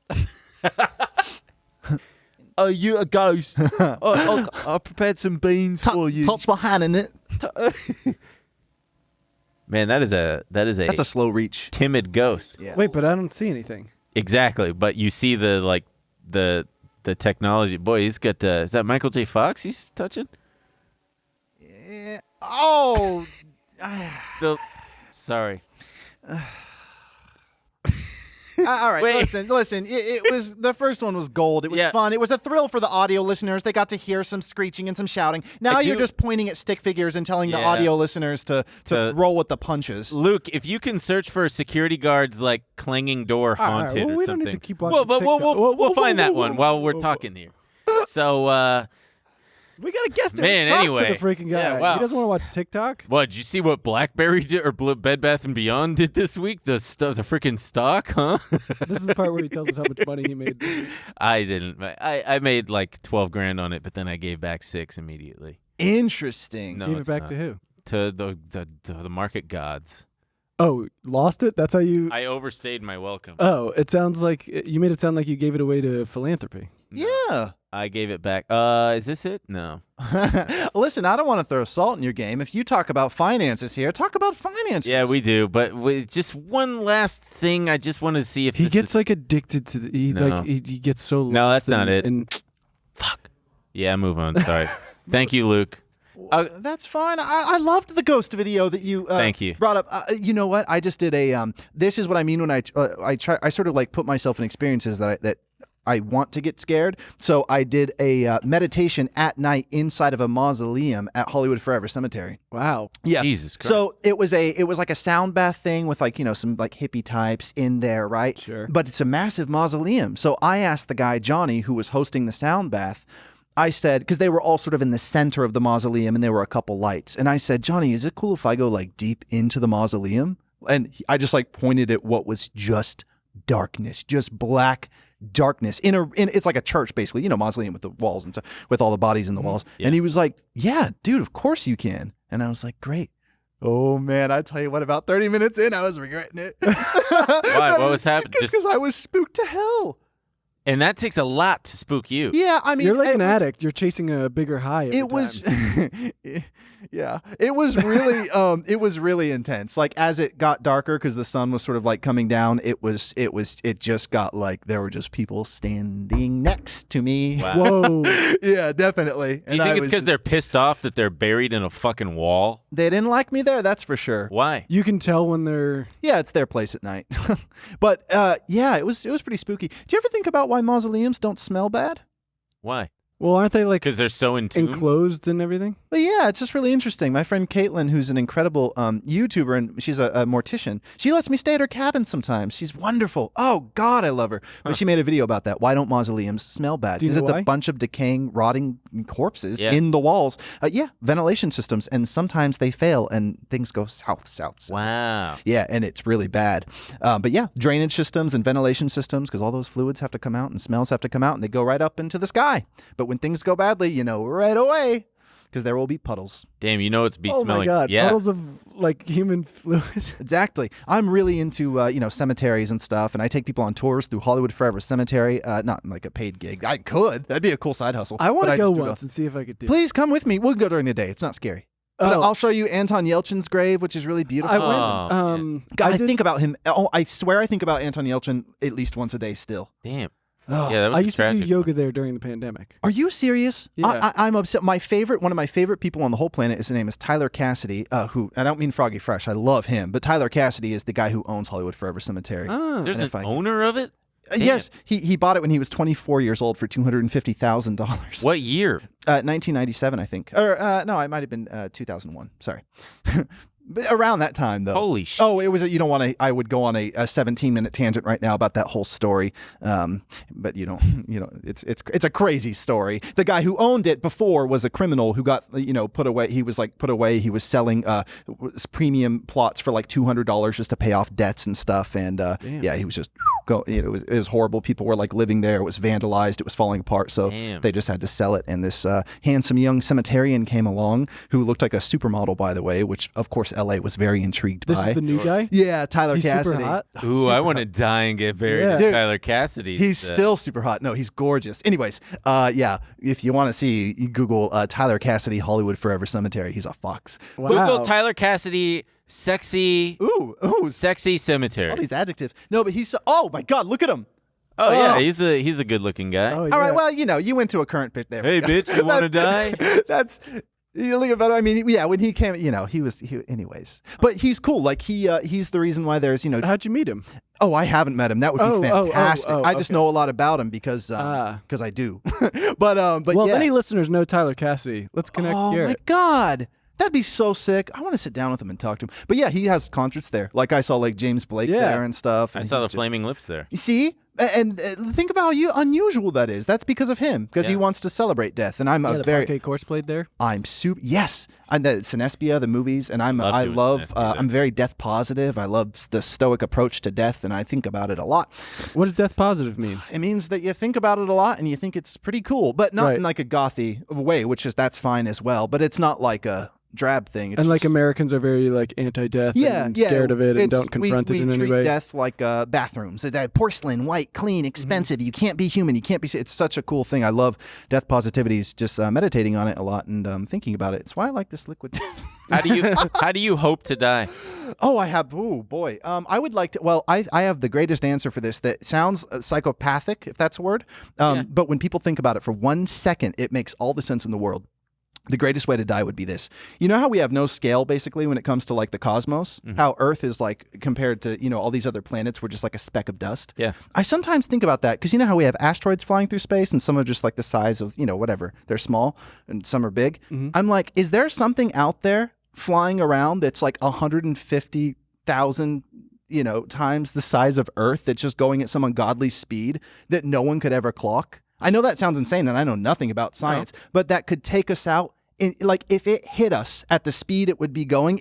Are you a ghost? I prepared some beans for you. Touch my hand in it. Man, that is That's a slow reach. timid ghost. Yeah. Wait, but I don't see anything. Exactly, but you see the technology. Boy, he's got. Is that Michael J. Fox he's touching? Yeah. Oh. Sorry. All right, Wait. listen. It was the first one was gold. It was fun. It was a thrill for the audio listeners. They got to hear some screeching and some shouting. Now you're just pointing at stick figures and telling the audio listeners to roll with the punches. Luke, if you can search for security guards like clanging door All right, haunted well, or we something. don't need to keep watching but we'll TikTok. find that one while we're talking here. So, We got a guest. Man, Talk anyway. to the freaking guy. Yeah, wow. He doesn't want to watch TikTok. what did you see? What BlackBerry did or Bed Bath and Beyond did this week? The freaking stock, huh? This is the part where he tells us how much money he made. I didn't. I made like 12 grand on it, but then I gave back 6 immediately. Interesting. No, Gave it it's back not. to who? To the market gods. Oh, lost it? That's how you. I overstayed my welcome. Oh, it sounds like you made it sound like you gave it away to philanthropy. Yeah. I gave it back. Is this it? No. Listen, I don't want to throw salt in your game. If you talk about finances here, talk about finances. Yeah, we do. But just one last thing. I just wanted to see if He this gets is- like addicted to the. No. He gets so. No, that's lost not it. And Fuck. Yeah, move on. Sorry. Thank you, Luke. That's fine. I loved the ghost video that you Thank you. brought up. You know what? I just did a this is what I mean when I sort of like put myself in experiences that I want to get scared. So I did a meditation at night inside of a mausoleum at Hollywood Forever Cemetery. wow. Yeah. Jesus Christ. So it was like a sound bath thing with like, some like hippie types in there, right? Sure. But it's a massive mausoleum. So I asked the guy, Johnny, who was hosting the sound bath, I said, because they were all sort of in the center of the mausoleum and there were a couple lights. And I said, Johnny, is it cool if I go like deep into the mausoleum? And I just like pointed at what was just darkness, just black darkness it's like a church basically, mausoleum with the walls and stuff, with all the bodies in the walls. Yeah. And he was like, yeah, dude, of course you can. And I was like, great. Oh man, I tell you what, about 30 minutes in, I was regretting it. Why? What was happening? Because I was spooked to hell. And that takes a lot to spook you. Yeah, I mean, You're like it an was- addict. You're chasing a bigger high. Every It was, time. yeah, it was really, it was really intense. Like as it got darker, because the sun was sort of like coming down, it just got like there were just people standing next to me. Wow. Whoa. Yeah, definitely. Do you think it's because they're pissed off that they're buried in a fucking wall? They didn't like me there, that's for sure. Why? You can tell when they're. Yeah, it's their place at night. But yeah, it was pretty spooky. Do you ever think about why mausoleums don't smell bad? Why? Well, aren't they like Because they're so in tune. enclosed and everything? But yeah, it's just really interesting. My friend Caitlin, who's an incredible YouTuber, and she's a mortician, she lets me stay at her cabin sometimes. She's wonderful. Oh, God, I love her. But she made a video about that. Why don't mausoleums smell bad? Do you Because know it's why? a bunch of decaying, rotting corpses Yeah. in the walls. Yeah, ventilation systems. And sometimes they fail and things go south. Wow. Yeah, and it's really bad. But yeah, drainage systems and ventilation systems, because all those fluids have to come out and smells have to come out, and they go right up into the sky. But when things go badly, you know right away, because there will be puddles. Damn, you know it's be Oh smelling. my God! Yeah. Puddles of like human fluid. Exactly. I'm really into cemeteries and stuff, and I take people on tours through Hollywood Forever Cemetery. Not like a paid gig. I could. That'd be a cool side hustle. I want but to go just do once and see if I could do. Please come with me. We'll go during the day. It's not scary. But Oh. I'll show you Anton Yelchin's grave, which is really beautiful. I went. God, I did- think about him. Oh, I swear I think about Anton Yelchin at least once a day still. Damn. Oh. Yeah, that was I a used to do tragic yoga one. there during the pandemic. Are you serious? Yeah. I'm upset. One of my favorite people on the whole planet, his name is Tyler Cassidy, who, I don't mean Froggy Fresh, I love him, but Tyler Cassidy is the guy who owns Hollywood Forever Cemetery. Ah. There's And an if I- owner of it? Yes, he bought it when he was 24 years old for $250,000. What year? 1997, I think. Or, no, it might have been 2001. Sorry. But around that time, though. Holy shit. Oh, it was. You don't want to. I would go on a 17-minute tangent right now about that whole story. But you know, it's a crazy story. The guy who owned it before was a criminal who got put away. He was put away. He was selling premium plots for like $200 just to pay off debts and stuff. And yeah, he was just it was horrible. People were like living there. It was vandalized. It was falling apart. So Damn. they just had to sell it. And this handsome young cemeterian came along who looked like a supermodel, by the way, which of course LA was very intrigued This by. is the new guy. Yeah, Tyler He's Cassidy. super hot. Ooh, I want to die and get buried Yeah. in Dude, Tyler Cassidy's. He's still super hot. No, he's gorgeous. Anyways, yeah, if you want to see, you Google Tyler Cassidy Hollywood Forever Cemetery. He's a fox. Wow. Google Tyler Cassidy sexy Ooh, sexy cemetery. all these adjectives. No, but he's oh my God, look at him. Oh yeah, Oh. he's a good looking guy. Oh, All right, yeah. well, you went to a current bit there. Hey bitch, you want to die? That's you look about it. I mean, yeah, when he came, anyways. But he's cool. Like he's the reason why there's How'd you meet him? Oh, I haven't met him. That would be fantastic. I just okay. know a lot about him because I do. but Well, yeah. if any listeners know Tyler Cassidy, let's connect Oh Garrett. my God. That'd be so sick. I want to sit down with him and talk to him. But yeah, he has concerts there. Like I saw like James Blake Yeah. there and stuff. I and saw he the just- flaming lips there. You see? And think about how unusual that is. That's because of him, because he Yeah. wants to celebrate death. And I'm Yeah, a the very, Parquet Course played there. I'm super. Yes, and the Sinespia, the movies, and Love I doing love. Sinespia. I'm very death positive. I love the stoic approach to death, and I think about it a lot. What does death positive mean? It means that you think about it a lot and you think it's pretty cool, but not Right. in like a gothy way, which is that's fine as well. But it's not like a drab thing. It's And like just- Americans are very like anti-death and scared of it and it's- don't confront we it in any treat way. death like bathrooms. That porcelain, white, clean, expensive. You can't be human. You can't be. It's such a cool thing. I love death positivities. Just meditating on it a lot and thinking about it. It's why I like this liquid. How do you hope to die? Oh, I have. Oh boy. I would like to. Well, I have the greatest answer for this. That sounds psychopathic, if that's a word. Yeah. But when people think about it for 1 second, it makes all the sense in the world. The greatest way to die would be this. You know how we have no scale basically when it comes to like the cosmos? How Earth is like compared to, all these other planets, we're just like a speck of dust. Yeah. I sometimes think about that because you know how we have asteroids flying through space and some are just like the size of, whatever. They're small and some are big. I'm like, is there something out there flying around that's like 150,000 times the size of Earth that's just going at some ungodly speed that no one could ever clock? I know that sounds insane and I know nothing about science, but that could take us out. Like if it hit us at the speed it would be going,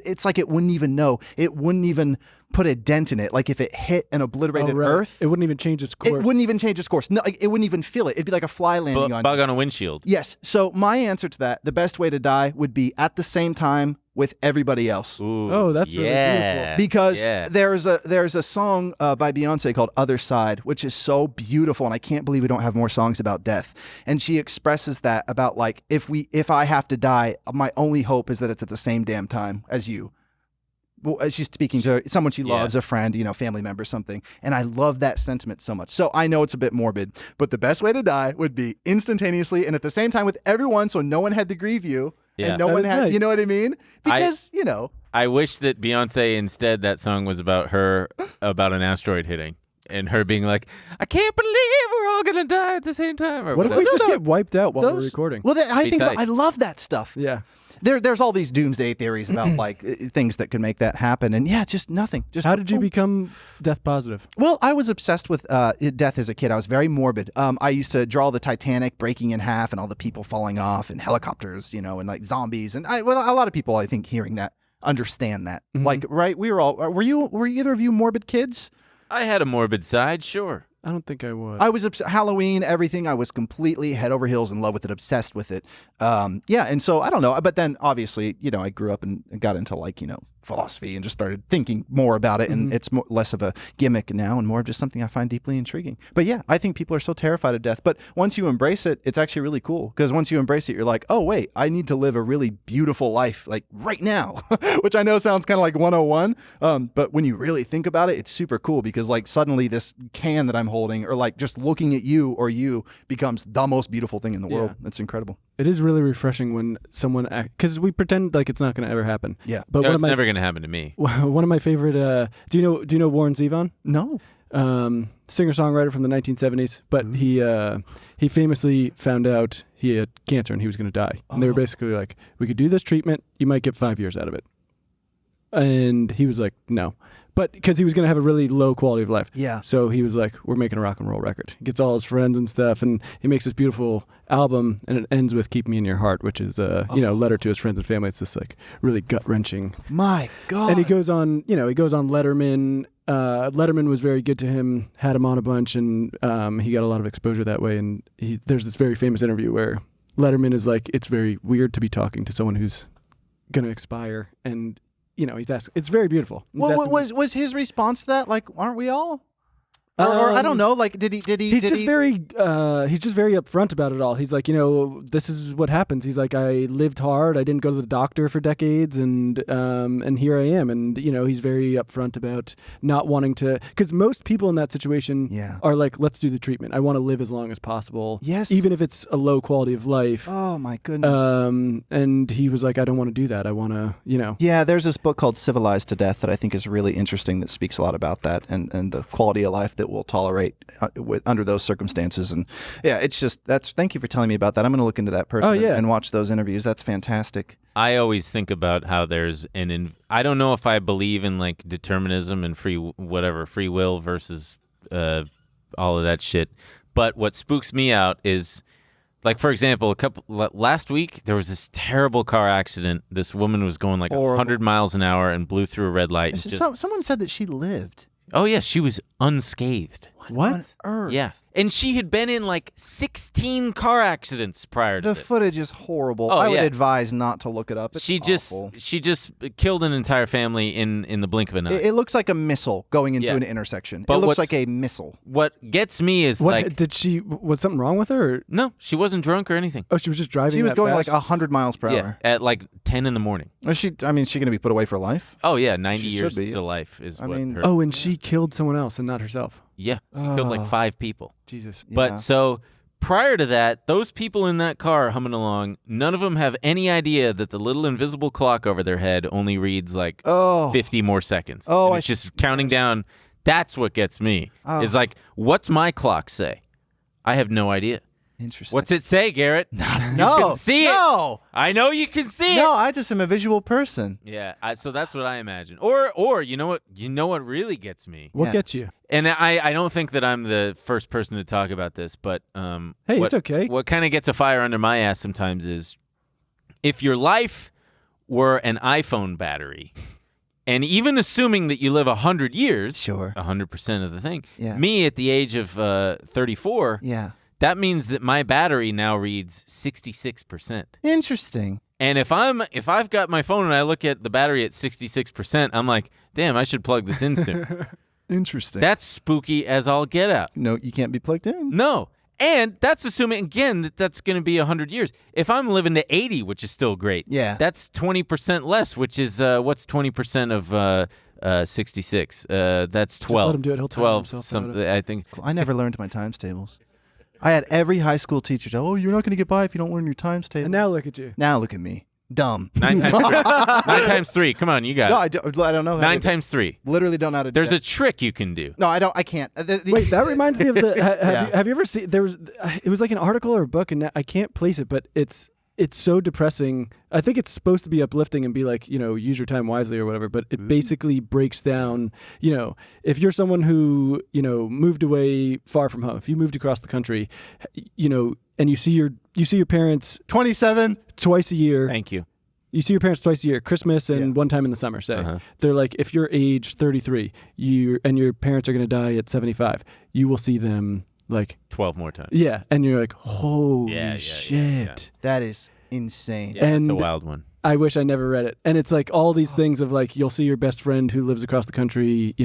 it's like it wouldn't even know. It wouldn't even put a dent in it. Like if it hit and obliterated right. Earth, It wouldn't even change its course. it wouldn't even change its course. No, like, it wouldn't even feel it. It'd be like a fly landing on Bug on a windshield. Yes. So my answer to that, the best way to die would be at the same time with everybody else. Ooh, Oh, that's really yeah. Because Yeah. there's a song by Beyonce called Other Side, which is so beautiful, and I can't believe we don't have more songs about death. And she expresses that about like if I have to die, my only hope is that it's at the same damn time as you. Well, she's speaking to someone she loves, a friend, family member, something. And I love that sentiment so much. So I know it's a bit morbid, but the best way to die would be instantaneously and at the same time with everyone, so no one had to grieve you. Yeah. And no That one is had, nice. you know what I mean? Because, I wish that Beyonce instead that song was about her about an asteroid hitting and her being like, I can't believe we're all all gonna die at the same time. Or What if we whatever. just get wiped out while we're recording? Well, I think tight. I love that stuff. Yeah. There's all these doomsday theories about like things that could make that happen, and yeah, just nothing. Just How did you become death positive? Well, I was obsessed with death as a kid. I was very morbid. I used to draw the Titanic breaking in half and all the people falling off and helicopters, and like zombies. And a lot of people, I think, hearing that understand that. Like, right? We were all. Were either of you morbid kids? I had a morbid side, sure. I don't think I was. I was Halloween, everything. I was completely head over heels in love with it, obsessed with it. Yeah, and so I don't know, but then obviously, I grew up and got into philosophy and just started thinking more about it, and it's less of a gimmick now and more of just something I find deeply intriguing. But yeah, I think people are so terrified of death, but once you embrace it, it's actually really cool, because once you embrace it, you're like, oh wait, I need to live a really beautiful life like right now, which I know sounds kind of like 101, but when you really think about it, it's super cool, because like suddenly this can that I'm holding, or like just looking at you becomes the most beautiful thing in the world. It's incredible. It is really refreshing when someone because we pretend like it's not going to ever happen. Yeah, but It's never going to happen to me. One of my favorite. Do you know Warren Zevon? No. Singer-songwriter from the 1970s, but he famously found out he had cancer and he was going to die. And they were basically like, we could do this treatment, you might get 5 years out of it. And he was like, no. But because he was going to have a really low quality of life. Yeah. So he was like, we're making a rock and roll record. He gets all his friends and stuff, and he makes this beautiful album, and it ends with Keep Me in Your Heart, which is letter to his friends and family. It's this like really gut-wrenching. My God. And he goes on Letterman. Letterman was very good to him, had him on a bunch, and he got a lot of exposure that way. And there's this very famous interview where Letterman is like, it's very weird to be talking to someone who's going to expire, and he's asking. It's very beautiful. Well, was his response to that like, aren't we all? Or I don't know. Like, did he? He's just very upfront about it all. He's like, this is what happens. He's like, I lived hard. I didn't go to the doctor for decades, and here I am. And he's very upfront about not wanting to, because most people in that situation are like, let's do the treatment. I want to live as long as possible. Yes. Even if it's a low quality of life. Oh my goodness. And he was like, I don't want to do that. I want to, Yeah, there's this book called Civilized to Death that I think is really interesting, that speaks a lot about that and the quality of life that will tolerate under those circumstances. And yeah, it's just thank you for telling me about that. I'm going to look into that person and watch those interviews. That's fantastic. I always think about how there's I don't know if I believe in like determinism and free will versus all of that shit. But what spooks me out is, like, for example, last week there was this terrible car accident. This woman was going like 100 miles an hour and blew through a red light. Someone said that she lived. Oh yeah, she was unscathed. What on earth? Yeah. And she had been in like 16 car accidents prior to this. The footage is horrible. Oh, I would advise not to look it up. It's she awful. just killed an entire family in the blink of an eye. It looks like a missile going into an intersection. But it looks like a missile. What gets me is was something wrong with her? Or? No, she wasn't drunk or anything. Oh, she was just driving. She was going fast? like 100 miles per hour. At like 10 in the morning. Is she going to be put away for life? Oh yeah, 90 She years should be. to life is what her. Oh, and she killed someone else and not herself. Yeah, she killed like 5 people. Jesus. But so prior to that, those people in that car humming along, none of them have any idea that the little invisible clock over their head only reads like 50 more seconds. Oh, and it's just counting down. That's what gets me. Is like, what's my clock say? I have no idea. Interesting. What's it say, Garrett? No. You can see it. I know you can see it. No, I just am a visual person. Yeah, so that's what I imagine. Or you know what really gets me? What gets you? And I don't think that I'm the first person to talk about this, but hey, it's okay. What kind of gets a fire under my ass sometimes is if your life were an iPhone battery, and even assuming that you live 100 years, sure, 100% of the thing. Yeah. Me at the age of 34, that means that my battery now reads 66%. Interesting. And if I've got my phone and I look at the battery at 66%, I'm like, damn, I should plug this in soon. Interesting. That's spooky as all get out. No, you can't be plugged in. No. And that's assuming, again, that that's going to be 100 years. If I'm living to 80, which is still great, that's 20% less, which is, what's 20% of 66? That's 12. Just let him do it. He'll 12, I think. Cool. I never learned my times tables. I had every high school teacher tell, "Oh, you're not going to get by if you don't learn your times table." And now look at you. Now look at me. Dumb. 9 times 3. 9 times 3. Come on, you got No, it. I don't know. 9 times 3. Literally don't know how to do There's that. a trick you can do. No, I can't. Wait, that reminds me of the. Yeah. Have you ever seen? There was. It was like an article or a book, and I can't place it, but it's so depressing. I think it's supposed to be uplifting and be like, use your time wisely or whatever. But it basically breaks down. If you're someone who moved away far from home, if you moved across the country, and you see your parents 27 twice a year. Thank you. You see your parents twice a year, Christmas and one time in the summer, say. They're like, if you're age 33 and your parents are going to die at 75, you will see them like 12 more times. Yeah. And you're like, holy shit. Yeah. That is insane. Yeah, and it's a wild one. I wish I never read it. And it's like all these things of like, you'll see your best friend who lives across the country,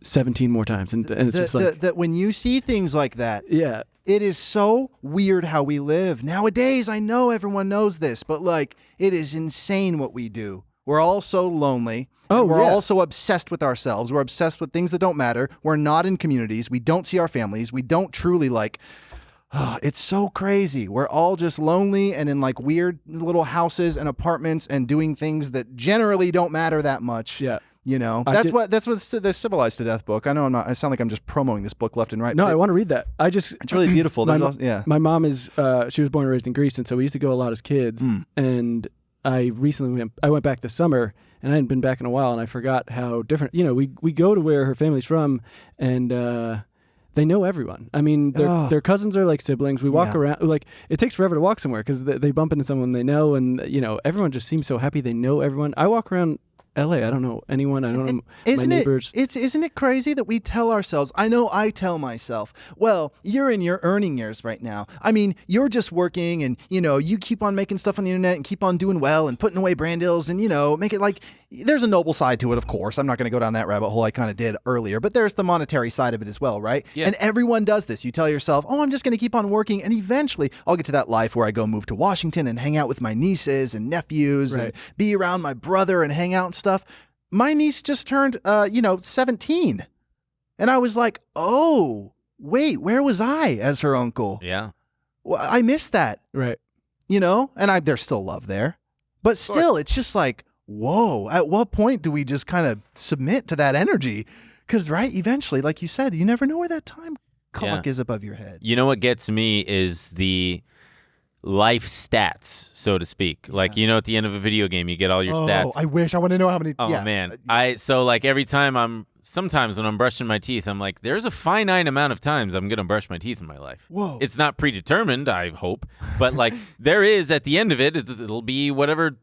17 more times. And it's just like. That when you see things like that. Yeah. It is so weird how we live. Nowadays, I know everyone knows this, but like, it is insane what we do. We're all so lonely. We're all so obsessed with ourselves. We're obsessed with things that don't matter. We're not in communities. We don't see our families. We don't truly it's so crazy. We're all just lonely and in like weird little houses and apartments and doing things that generally don't matter that much. Yeah. That's what the Civilized to Death book. I know I sound like I'm just promoting this book left and right. No, I want to read that. It's really beautiful. My mom is she was born and raised in Greece, and so we used to go a lot as kids. And I recently went back this summer, and I hadn't been back in a while, and I forgot how different. We go to where her family's from, and they know everyone. I mean, their cousins are like siblings. We walk around, like it takes forever to walk somewhere because they bump into someone they know, and everyone just seems so happy. They know everyone. I walk around LA. I don't know anyone. I don't know my neighbors. Isn't it crazy that we tell ourselves, I know I tell myself, well, you're in your earning years right now. I mean, you're just working and, you keep on making stuff on the internet and keep on doing well and putting away brand deals and, make it like, there's a noble side to it, of course. I'm not going to go down that rabbit hole. I kind of did earlier, but there's the monetary side of it as well, right? Yeah. And everyone does this. You tell yourself, I'm just going to keep on working. And eventually I'll get to that life where I go move to Washington and hang out with my nieces and nephews and be around my brother and hang out and stuff. My niece just turned, 17. And I was like, oh, wait, where was I as her uncle? Yeah. Well, I missed that. Right. And there's still love there. But still, it's just like, whoa, at what point do we just kind of submit to that energy? Because, eventually, like you said, you never know where that time clock is above your head. You know what gets me is the life stats, so to speak. Like, at the end of a video game, you get all your stats. I wish. I want to know how many. Oh, man. Every time sometimes when I'm brushing my teeth, I'm like, there's a finite amount of times I'm going to brush my teeth in my life. Whoa. It's not predetermined, I hope. But there is, at the end of it, it'll be whatever,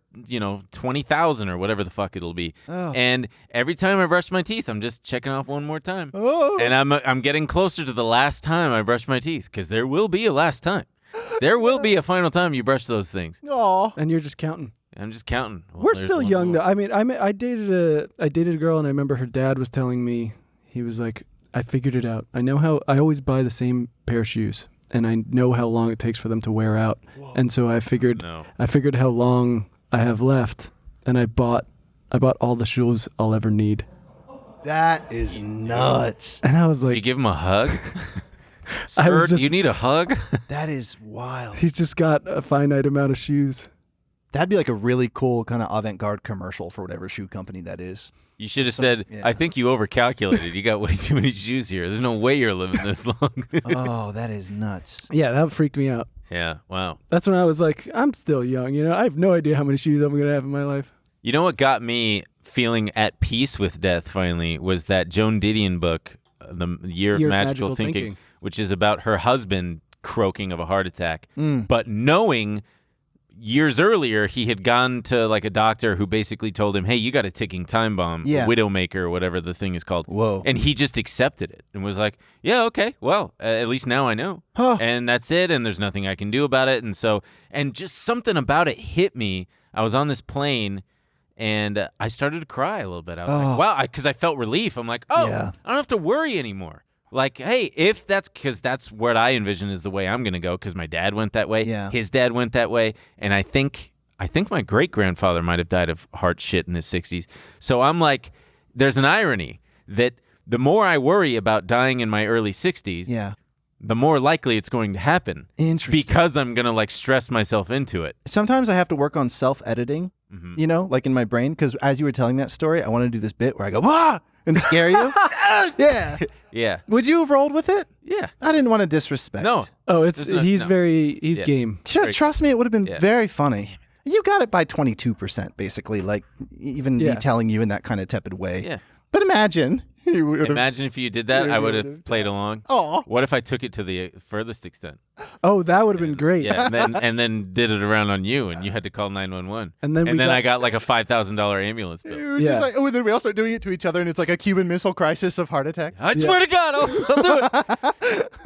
20,000 or whatever the fuck it'll be. Oh. And every time I brush my teeth, I'm just checking off one more time. Oh. And I'm getting closer to the last time I brush my teeth because there will be a last time. There will be a final time you brush those things. Aw. And you're just counting. I'm just counting. Well, We're there's still one young more. though. I mean, I dated a girl, and I remember her dad was telling me, he was like, I figured it out. I know how I always buy the same pair of shoes, and I know how long it takes for them to wear out. Whoa. And so I figured how long I have left, and I bought all the shoes I'll ever need. That is nuts. And I was like, Did you give him a hug? Sir, do you need a hug? That is wild. He's just got a finite amount of shoes. That'd be like a really cool kind of avant-garde commercial for whatever shoe company that is. You should have said, I think you overcalculated. You got way too many shoes here. There's no way you're living this long. Oh, that is nuts. Yeah, that freaked me out. Yeah, wow. That's when I was like, I'm still young. I have no idea how many shoes I'm going to have in my life. You know what got me feeling at peace with death finally was that Joan Didion book, The Year of Magical Thinking, which is about her husband croaking of a heart attack, but knowing years earlier he had gone to like a doctor who basically told him, hey, you got a ticking time bomb, a Widowmaker or whatever the thing is called. Whoa. And he just accepted it and was like, yeah, okay, well, at least now I know. Huh. And that's it, and there's nothing I can do about it. And just something about it hit me. I was on this plane, and I started to cry a little bit. I was like, wow, because I felt relief. I'm like, I don't have to worry anymore. Like, hey, if that's because that's what I envision is the way I'm going to go, because my dad went that way. Yeah. His dad went that way. And I think my great-grandfather might have died of heart shit in his 60s. So I'm like, there's an irony that the more I worry about dying in my early 60s, the more likely it's going to happen. Interesting. Because I'm going to like stress myself into it. Sometimes I have to work on self-editing, you know, like in my brain, because as you were telling that story, I want to do this bit where I go, "Wah!" and scare you. Yeah. Yeah. Would you have rolled with it? Yeah. I didn't want to disrespect. No. Oh, it's There's no- he's no. very he's Yeah. game. Trust me, it would have been Yeah. very funny. You got it by 22%, basically, like even me Yeah. telling you in that kind of tepid way. Yeah. But imagine you would have. Imagine if you did that, I would have played along. Oh. What if I took it to the furthest extent? Oh, that would have been great. Yeah, and then did it around on you, and you had to call 911. And then we got- I got like a $5,000 ambulance bill. Yeah. Like, oh, and then we all start doing it to each other, and it's like a Cuban Missile Crisis of heart attacks. I swear to God, I'll do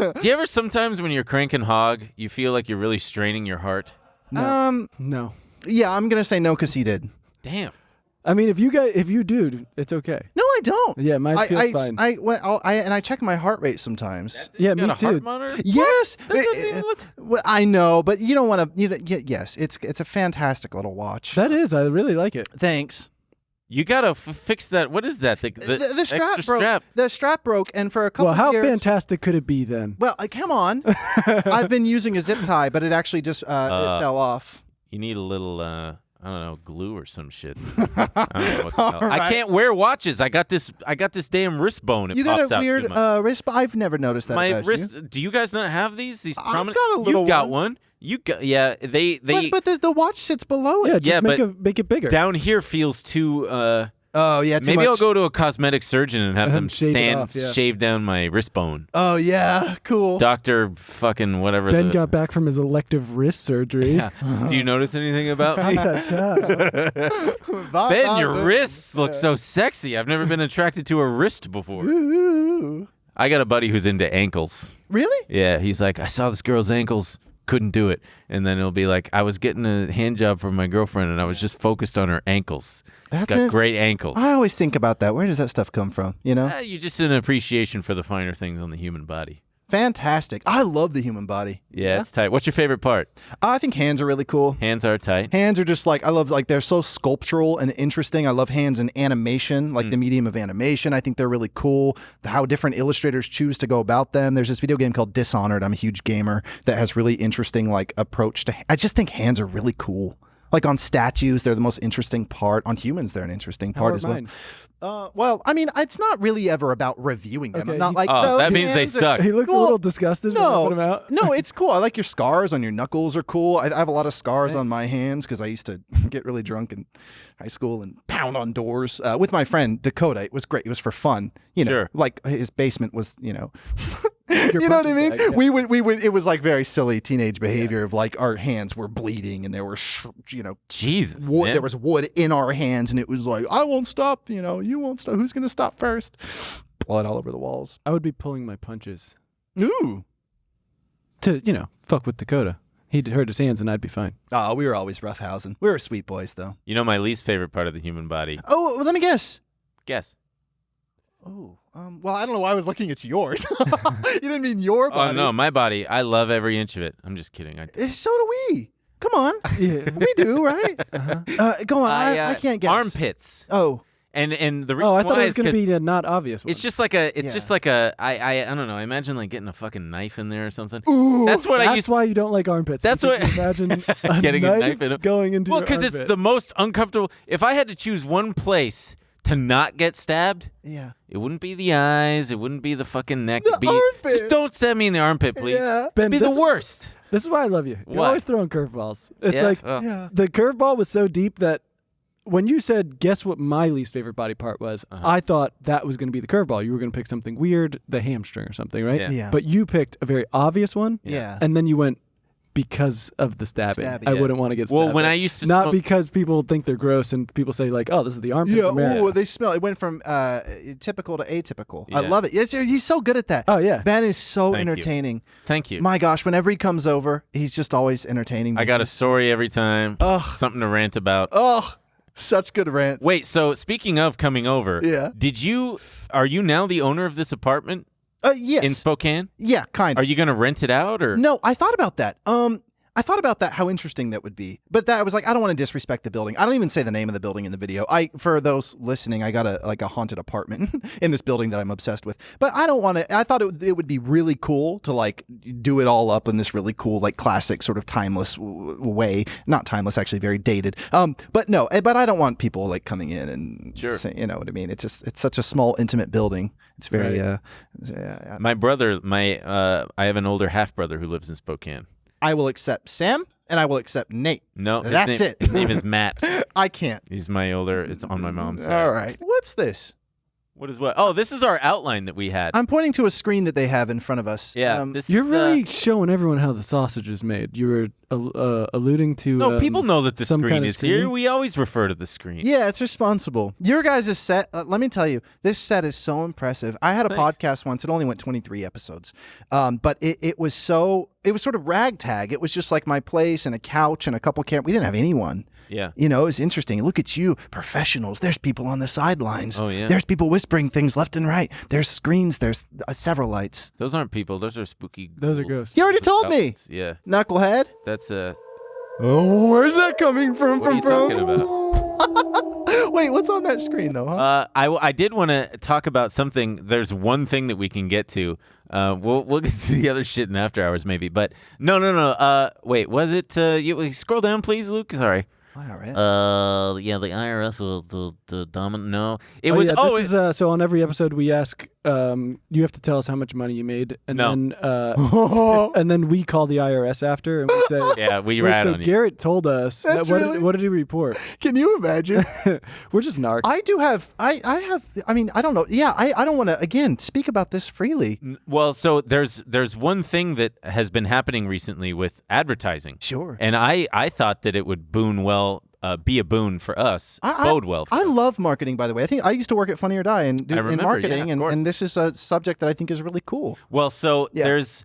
it. Do you ever sometimes when you're cranking hog, you feel like you're really straining your heart? No. Yeah, I'm gonna say no because he did. Damn. I mean, if you do, it's okay. No, I don't. Yeah, mine feels fine. I check my heart rate sometimes. Yeah, You me got a too. heart monitor? Yes, That doesn't even look- well, I know, but you don't want to. Yes, it's a fantastic little watch. That is, I really like it. Thanks. You gotta fix that. What is that? The The extra strap broke. strap. The strap broke, and for a couple Well, how years. fantastic could it be then? Well, come on. I've been using a zip tie, but it actually just it fell off. You need a little, I don't know, glue or some shit. I don't know what the hell. I right. can't wear watches. I got this damn wrist bone. It You pops got a out weird too much. wrist. I've never noticed that. My about wrist. You. Do you guys not have these? These I've prominent. got a little You got one. one. You got. Yeah. They. But the watch sits below Yeah, it. just Yeah, make it bigger. down here feels too. Oh yeah. Too Maybe much. I'll go to a cosmetic surgeon and have them shave it off, yeah. shave down my wrist bone. Oh yeah. Cool. Doctor fucking whatever. Ben got back from his elective wrist surgery. Yeah. Do you notice anything about me? Ben, your wrists look so sexy. I've never been attracted to a wrist before. Ooh. I got a buddy who's into ankles. Really? Yeah, he's like, I saw this girl's ankles, couldn't do it. And then it'll be like, I was getting a hand job from my girlfriend and I was just focused on her ankles. That's Got it. great ankles. I always think about that. Where does that stuff come from? You know? You just an appreciation for the finer things on the human body. Fantastic. I love the human body. Yeah, it's tight. What's your favorite part? I think hands are really cool. Hands are tight. Hands are just like, I love, like, they're so sculptural and interesting. I love hands in animation, like the medium of animation. I think they're really cool. How different illustrators choose to go about them. There's this video game called Dishonored. I'm a huge gamer that has really interesting, like, approach to, I just think hands are really cool. Like on statues, they're the most interesting part. On humans, they're an interesting part are as well. mine? Well, I mean, it's not really ever about reviewing them. Okay, I'm not you- like, Oh, "Those that means they hands are-" suck. He looked a Well, little disgusted when I put him out. No, it's cool. I like your scars on your knuckles are cool. I have a lot of scars on my hands because I used to get really drunk in high school and pound on doors with my friend Dakota. It was great. It was for fun. You know, Sure. like his basement was, you know. Your You know what I punching mean? bag, yeah. We would. It was like very silly teenage behavior of like our hands were bleeding and there were, Jesus, wood, man. there was wood in our hands and it was like, I won't stop. You know, you won't stop. Who's gonna stop first? Blood all over the walls. I would be pulling my punches Ooh. to, fuck with Dakota. He'd hurt his hands and I'd be fine. Oh, we were always roughhousing. We were sweet boys though. You know my least favorite part of the human body? Oh, well, let me guess. Guess. Oh, well, I don't know why I was looking at yours. You didn't mean your Oh, body. no, my body. I love every inch of it. I'm just kidding. So do we. Come on. Yeah. We do, right? Go on. I can't guess. Armpits. Oh. And the reason Oh, I thought why it was is going to 'cause be a not obvious one. it's just like a Yeah. I don't know. I imagine like getting a fucking knife in there or something. Ooh. That's what I That's used. why you don't like armpits. That's because what- you imagine a Getting a knife in 'em. going into Well, your because it's armpit. the most uncomfortable. If I had to choose one place to not get stabbed, Yeah. it wouldn't be the eyes. It wouldn't be the fucking neck. The It'd be, armpit. Just don't stab me in the armpit, please. Yeah. Ben, It'd be this the is- worst. This is why I love you. You're What? always throwing curveballs. It's Yeah? like Oh. Yeah. the curveball was so deep that when you said, guess what my least favorite body part was, I thought that was going to be the curveball. You were going to pick something weird, the hamstring or something, right? Yeah. Yeah. But you picked a very obvious one. Yeah. And then you went, because of the stabbing. Stabbing. I Yeah. wouldn't want to get stabbed. Well, when I used to Not smoke- because people think they're gross and people say like, oh, this is the armpit. Yeah, from Mary. ooh, they smell. It went from typical to atypical. I Yeah. love it. Yes, he's so good at that. Oh, yeah. Ben is so Thank you. entertaining. Thank you. My gosh, whenever he comes over, he's just always entertaining. I got a story every time. Ugh. Something to rant about. Oh, such good rants. Wait, so speaking of coming over, Yeah. Are you now the owner of this apartment Yes. in Spokane? Yeah, kind of. Are you going to rent it out or? No, I thought about that. I thought about that, how interesting that would be. But I was like, I don't want to disrespect the building. I don't even say the name of the building in the video. For those listening, I got a haunted apartment in this building that I'm obsessed with. But I don't want to. I thought it would be really cool to like do it all up in this really cool, like classic sort of timeless way. Not timeless, actually, very dated. But no. But I don't want people like coming in and say, you know what I mean. It's such a small, intimate building. It's very. Right. My brother, I have an older half brother who lives in Spokane. I will accept Sam and I will accept Nate. No, that's it. His name is Matt. I can't. He's my older. It's on my mom's side. All right. What's this? What is what? Oh, this is our outline that we had. I'm pointing to a screen that they have in front of us. Yeah. You're really showing everyone how the sausage is made. You were alluding to. No, people know that the some screen kind of is here. We always refer to the screen. Yeah, it's responsible. Your guys' set, let me tell you, this set is so impressive. I had a podcast once. It only went 23 episodes. But it was sort of ragtag. It was just like my place and a couch and a couple cameras. We didn't have anyone. Yeah. You know, it was interesting. Look at you, professionals. There's people on the sidelines. Oh, yeah. There's people whispering things left and right. There's screens. There's several lights. Those aren't people. Those are spooky. Those are ghosts. You already told me. Yeah. Knucklehead. That's Oh, where's that coming from? What are you talking about? Wait, what's on that screen, though, huh? I did want to talk about something. There's one thing that we can get to. We'll get to the other shit in after hours, maybe. But no. Wait, was it? You scroll down, please, Luke. Sorry. IRS. Yeah, the IRS will dominate. No, it Oh, was. yeah, Oh, this is, so on every episode we ask, you have to tell us how much money you made, and then and then we call the IRS after, and we say, yeah, we wait, rat so on you. Garrett told us. That's What did he report? Can you imagine? We're just narcs. I do have. I mean, I don't know. Yeah, I don't want to again speak about this freely. Well, so there's one thing that has been happening recently with advertising. Sure. And I thought that it would be a boon for us, bode well for us. I love marketing, by the way. I think I used to work at Funny or Die in marketing, and this is a subject that I think is really cool. Well, so there's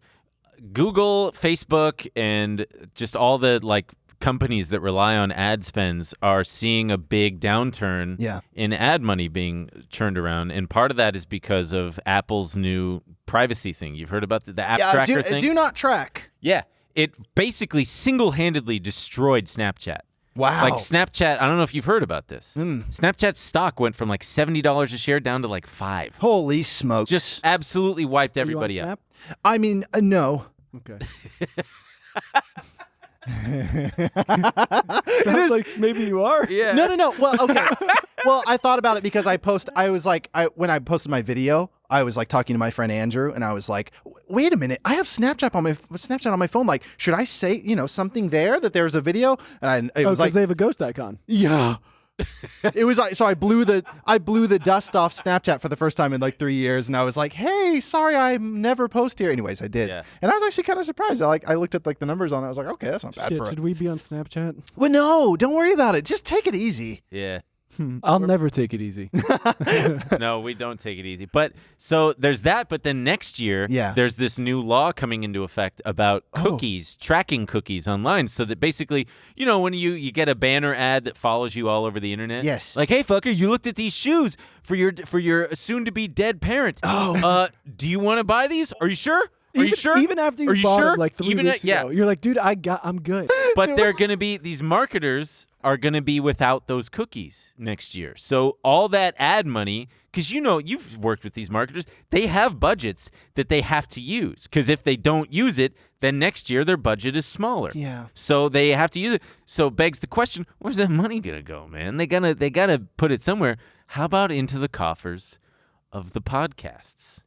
Google, Facebook, and just all the like companies that rely on ad spends are seeing a big downturn in ad money being churned around, and part of that is because of Apple's new privacy thing. You've heard about the app tracker thing? Do not track. Yeah, it basically single-handedly destroyed Snapchat. Wow. Like Snapchat, I don't know if you've heard about this. Snapchat's stock went from like $70 a share down to like $5. Holy smokes. Just absolutely wiped everybody out. I mean, no. Okay. Sounds like maybe you are. Yeah. No. Well, okay. Well, I thought about it because when I posted my video, I was like talking to my friend Andrew, and I was like, wait a minute, I have Snapchat on my phone. Like, should I say, something there that there's a video? And it was like, they have a ghost icon. Yeah. It was like, so I blew the dust off Snapchat for the first time in like 3 years, and I was like, hey, sorry, I never post here. Anyways, I did. Yeah. And I was actually kind of surprised. I looked at like the numbers on it. I was like, okay, that's not bad for it. Should we be on Snapchat? Well, no, don't worry about it. Just take it easy. Yeah. I'll never take it easy. No, we don't take it easy. But so there's that. But then next year, there's this new law coming into effect about cookies, tracking cookies online. So that basically, when you get a banner ad that follows you all over the internet. Yes. Like, hey, fucker, you looked at these shoes for your soon-to-be dead parent. Do you want to buy these? Are you sure? Are you sure? Even after you bought them like 3 weeks ago, you're like, dude, I'm good. But they're going to be, these marketers are going to be without those cookies next year. So all that ad money, because you've worked with these marketers, they have budgets that they have to use. Because if they don't use it, then next year their budget is smaller. Yeah. So they have to use it. So begs the question, where's that money going to go, man? They gotta put it somewhere. How about into the coffers of the podcasts?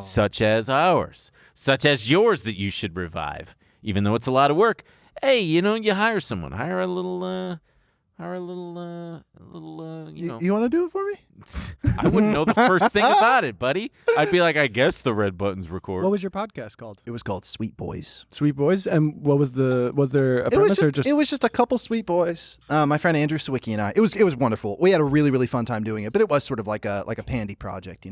Such as ours, such as yours that you should revive, even though it's a lot of work. Hey, you hire someone, hire a little, You want to do it for me? I wouldn't know the first thing about it, buddy. I'd be like, I guess the red buttons record. What was your podcast called? It was called Sweet Boys. Sweet Boys? And what was there a premise or just? It was just a couple sweet boys. My friend Andrew Sawicki and I. It was wonderful. We had a really, really fun time doing it, but it was sort of like a pandy project,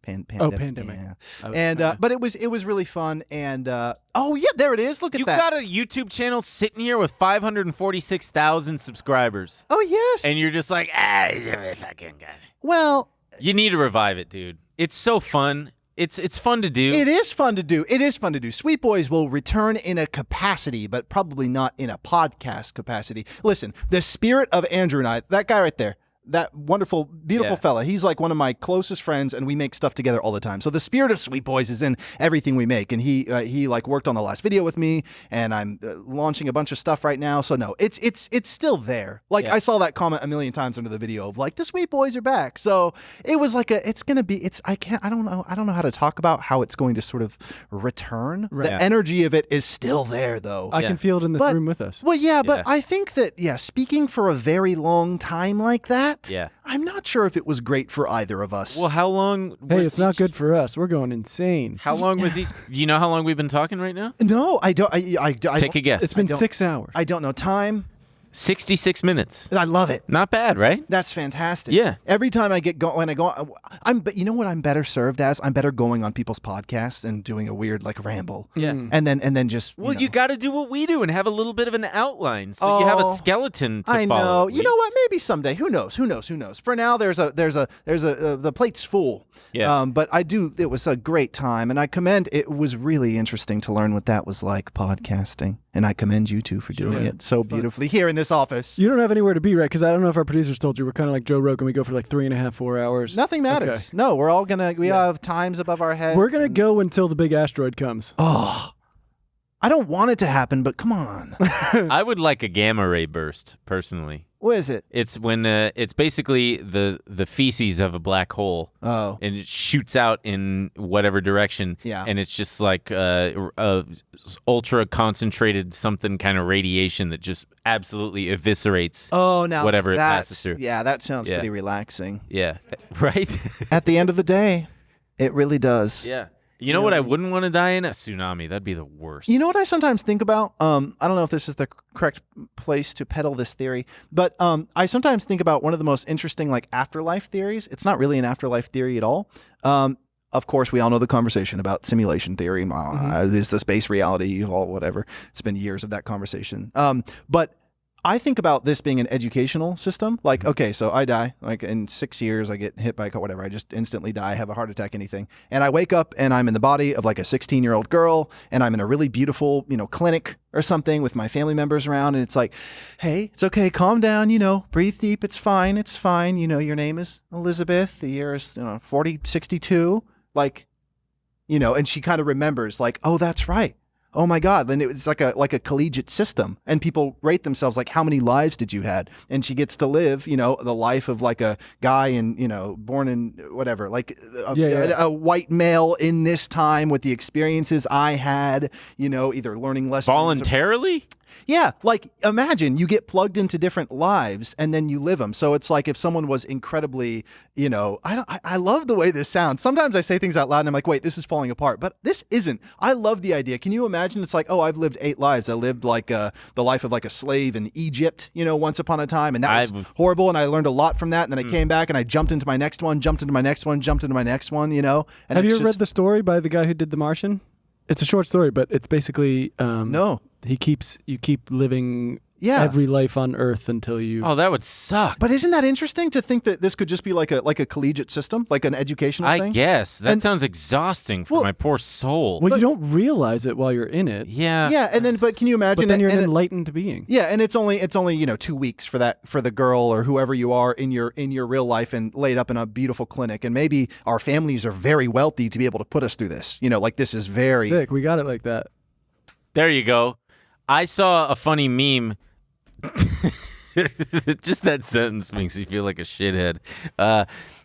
Pandemic. Yeah. And but it was really fun. And there it is. Look at that. You got a YouTube channel sitting here with 546,000 subscribers. Oh yes. And you're just like, he's a fucking guy. Well, you need to revive it, dude. It's so fun. It's fun to do. It is fun to do. It is fun to do. Sweet Boys will return in a capacity, but probably not in a podcast capacity. Listen, the spirit of Andrew and I, that guy right there, that wonderful, beautiful fella, he's like one of my closest friends, and we make stuff together all the time. So the spirit of Sweet Boys is in everything we make, and he like worked on the last video with me, and I'm launching a bunch of stuff right now. So no, it's still there. Like I saw that comment a million times under the video of like the Sweet Boys are back. So it was like I don't know how to talk about how it's going to sort of return. Right. The energy of it is still there though. I can feel it in this room with us. Well, yeah, but I think that speaking for a very long time like that. Yeah. I'm not sure if it was great for either of us. Well, how long? Hey, it's not good for us. We're going insane. How long was each? Do you know how long we've been talking right now? No, I don't. Take a guess. It's been 6 hours. I don't know time. 66 minutes. I love it. Not bad, right? That's fantastic. Yeah. Every time I get but you know what I'm better served as? I'm better going on people's podcasts and doing a weird like ramble. Yeah. And then just Well, you you got to do what we do and have a little bit of an outline, so you have a skeleton to I follow. know. at You know least. what? Maybe someday. Who knows? For now, the plate's full. Yeah. But it was a great time, and I commend. It was really interesting to learn what that was like, podcasting, and I commend you two for doing it so beautifully here in this office. You don't have anywhere to be, right? Because I don't know if our producers told you, we're kind of like Joe Rogan. We go for like 3.5, 4 hours. Nothing matters. Okay. No, we're all we have times above our heads. We're gonna go until the big asteroid comes. Oh, I don't want it to happen, but come on. I would like a gamma ray burst, personally. What is it? It's when it's basically the feces of a black hole. Oh. And it shoots out in whatever direction. Yeah. And it's just like ultra concentrated something kind of radiation that just absolutely eviscerates whatever it passes through. Yeah, that sounds pretty relaxing. Yeah. Right? At the end of the day, it really does. Yeah. You know what I wouldn't want to die in? A tsunami. That'd be the worst. You know what I sometimes think about? I don't know if this is the correct place to peddle this theory, but I sometimes think about one of the most interesting like afterlife theories. It's not really an afterlife theory at all. Of course, we all know the conversation about simulation theory. Is the space reality or whatever? It's been years of that conversation. But I think about this being an educational system. Like, okay, so I die. Like in 6 years, I get hit by whatever. I just instantly die, have a heart attack, anything. And I wake up and I'm in the body of like a 16-year-old girl, and I'm in a really beautiful, clinic or something with my family members around. And it's like, hey, it's okay, calm down, breathe deep. It's fine. It's fine. Your name is Elizabeth. The year is 4062. Like, and she kind of remembers like, oh, that's right. Oh my God. And it's like a collegiate system, and people rate themselves like, how many lives did you had? And she gets to live, the life of like a guy born in whatever, like a white male in this time with the experiences I had, either learning lessons. Voluntarily? Yeah, like imagine you get plugged into different lives and then you live them. So it's like if someone was incredibly, I love the way this sounds. Sometimes I say things out loud and I'm like, wait, this is falling apart, but this isn't. I love the idea. Can you imagine? It's like, oh, I've lived 8 lives. I lived like the life of like a slave in Egypt, once upon a time, and that was horrible. And I learned a lot from that. And then I came back and I jumped into my next one, jumped into my next one, jumped into my next one. And have you ever read the story by the guy who did The Martian? It's a short story, but it's basically no. You keep living every life on Earth until you. Oh, that would suck. But isn't that interesting to think that this could just be like a collegiate system, like an educational thing? I guess that sounds exhausting for my poor soul. Well, you don't realize it while you're in it. Yeah. Yeah, and then but can you imagine? But then you're an enlightened being. Yeah, and it's only 2 weeks for the girl or whoever you are in your real life and laid up in a beautiful clinic, and maybe our families are very wealthy to be able to put us through this. Like this is very sick. We got it like that. There you go. I saw a funny meme. Just that sentence makes you feel like a shithead.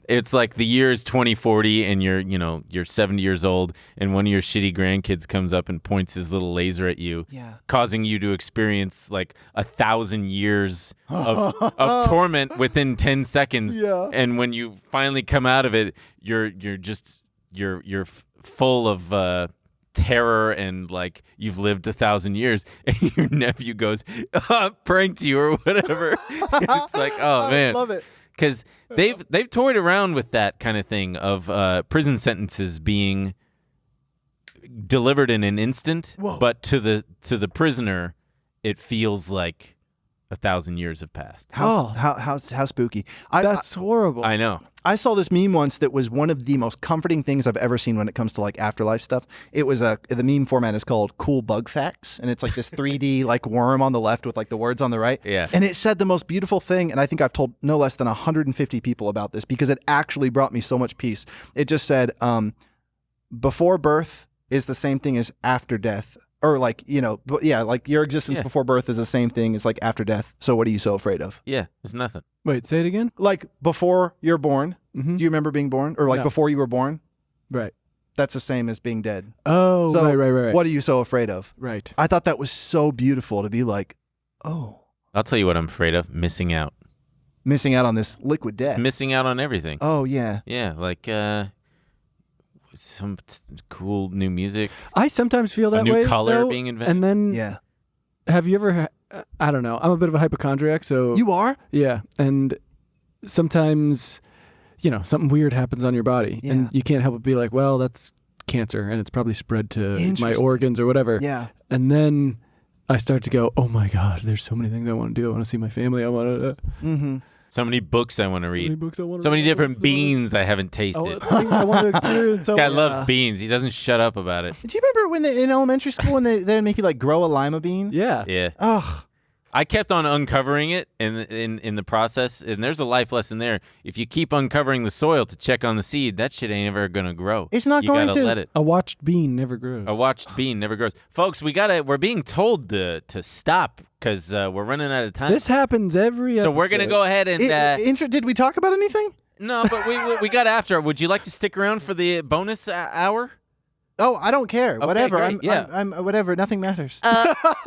It's like the year is 2040 and you're 70 years old, and one of your shitty grandkids comes up and points his little laser at you, causing you to experience like 1,000 years of torment within 10 seconds. Yeah. And when you finally come out of it, you're full of terror and like you've lived 1,000 years, and your nephew goes, pranked you or whatever. It's like, oh man, I love it. Because they've toyed around with that kind of thing of prison sentences being delivered in an instant, but to the prisoner, it feels like 1,000 years have passed. How spooky. That's horrible. I know. I saw this meme once that was one of the most comforting things I've ever seen when it comes to like afterlife stuff. It was the meme format is called Cool Bug Facts, and it's like this 3D like worm on the left with like the words on the right. Yeah. And it said the most beautiful thing, and I think I've told no less than 150 people about this because it actually brought me so much peace. It just said, before birth is the same thing as after death. Or like, like your existence before birth is the same thing as like after death. So what are you so afraid of? Yeah, there's nothing. Wait, say it again? Like before you're born, Mm-hmm. do you remember being born? Or like No. before you were born? Right. That's the same as being dead. Oh, So right. what are you so afraid of? Right. I thought that was so beautiful to be like, oh, I'll tell you what I'm afraid of, missing out. missing out on this liquid death. It's missing out on everything. Oh, yeah. Yeah, like some cool new music. I sometimes feel that A new way, color though, being invented. And then, Yeah. have you ever? I don't know. I'm a bit of a hypochondriac, so You are? yeah. And sometimes, something weird happens on your body, Yeah. and you can't help but be like, "Well, that's cancer, and it's probably spread to my Interesting. organs or whatever." Yeah. And then I start to go, "Oh my God, there's so many things I want to do. I want to see my family. I want to." Mm-hmm. So many books I want to So many read. books I want to So many read. different beans I haven't Oh, tasted. things I want to experience. This guy loves beans. He doesn't shut up about it. Do you remember when in elementary school when they'd make you like grow a lima bean? Yeah. Yeah. Ugh. I kept on uncovering it in the process, and there's a life lesson there. If you keep uncovering the soil to check on the seed, that shit ain't ever gonna grow. It's not you going gotta to. let it. A watched bean never grows. A watched bean never grows. Folks, we're being told to stop because we're running out of time. This happens every episode. So we're gonna go ahead and Did we talk about anything? no, but we got after. Would you like to stick around for the bonus hour? Oh, I don't care. Okay, Whatever. great, I'm whatever. Nothing matters.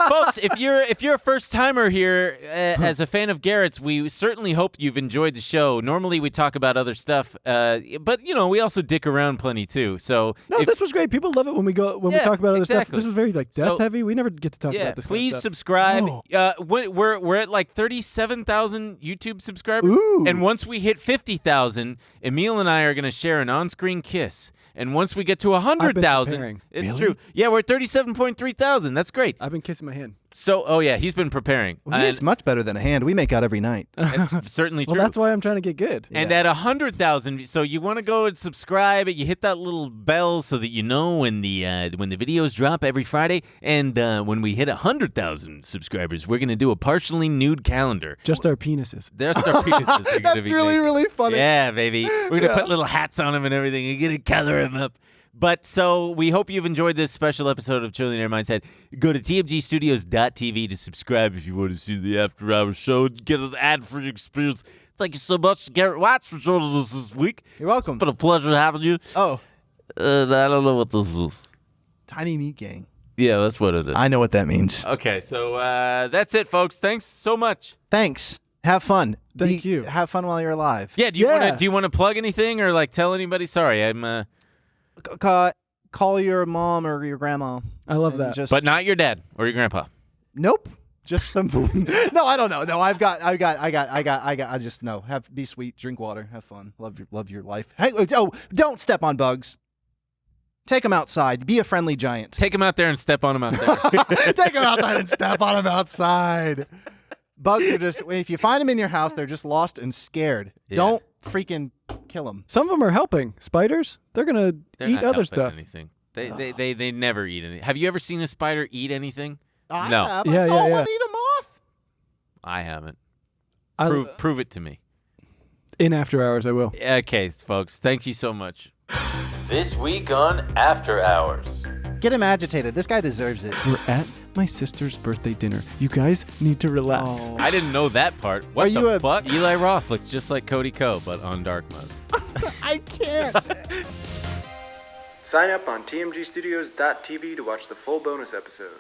Folks, if you're a first timer here as a fan of Garrett's, we certainly hope you've enjoyed the show. Normally we talk about other stuff, but we also dick around plenty too. So No, this was great. People love it when we talk about other stuff. exactly. This was very death So- heavy. We never get to talk about this. please kind of stuff. subscribe. Oh. We're at like 37,000 YouTube subscribers, Ooh. and once we hit 50,000, Emil and I are gonna share an on-screen kiss. And once we get to 100,000, preparing. it's Really? true. Yeah, we're at 37.3 thousand. That's great. I've been kissing my hand. So, oh yeah, he's been preparing. Well, it's much better than a hand. We make out every night. That's certainly Well, true. that's why I'm trying to get good. And at 100,000, so you want to go and subscribe. You hit that little bell so that you know when the videos drop every Friday. And when we hit 100,000 subscribers, we're gonna do a partially nude calendar. Just our penises. There's our penises. we're gonna That's be really, making. really funny. Yeah, baby. We're gonna put little hats on them and everything. You're gonna color them up. But so we hope you've enjoyed this special episode of Trillionaire Mindset. Go to tmgstudios.tv to subscribe if you want to see the After Hours show and get an ad-free experience. Thank you so much, Garrett Watts, for joining us this week. You're welcome. It's been a pleasure having you. Oh, I don't know what this is. Tiny Meat Gang. Yeah, that's what it is. I know what that means. Okay, so that's it, folks. Thanks so much. Thanks. Have fun. Thank you. Have fun while you're alive. Yeah, do you want to plug anything or like tell anybody? Sorry, I'm Call your mom or your grandma. I love and that. Just, but not your dad or your grandpa. Nope. Just the No, I don't know. No, I just no. Be sweet, drink water, have fun. Love your life. Hey, don't step on bugs. Take them outside. Be a friendly giant. Take him out there and step on him out there. Take them outside and step on them outside. Bugs are just, if you find them in your house, they're just lost and scared. Yeah. Don't freaking kill them. Some of them are helping. Spiders, they're gonna They're eat not other helping stuff. Anything. They never eat anything. Have you ever seen a spider eat anything? I No. have. Yeah, I saw yeah, one yeah. eat a moth. I haven't. I- Prove it to me. In After Hours, I will. Okay, folks. Thank you so much. This week on After Hours. Get him agitated. This guy deserves it. We're at my sister's birthday dinner. You guys need to relax. I didn't know that part. What Are you the a- fuck? Eli Roth looks just like Cody Ko, but on dark mode. I can't. Sign up on tmgstudios.tv to watch the full bonus episode.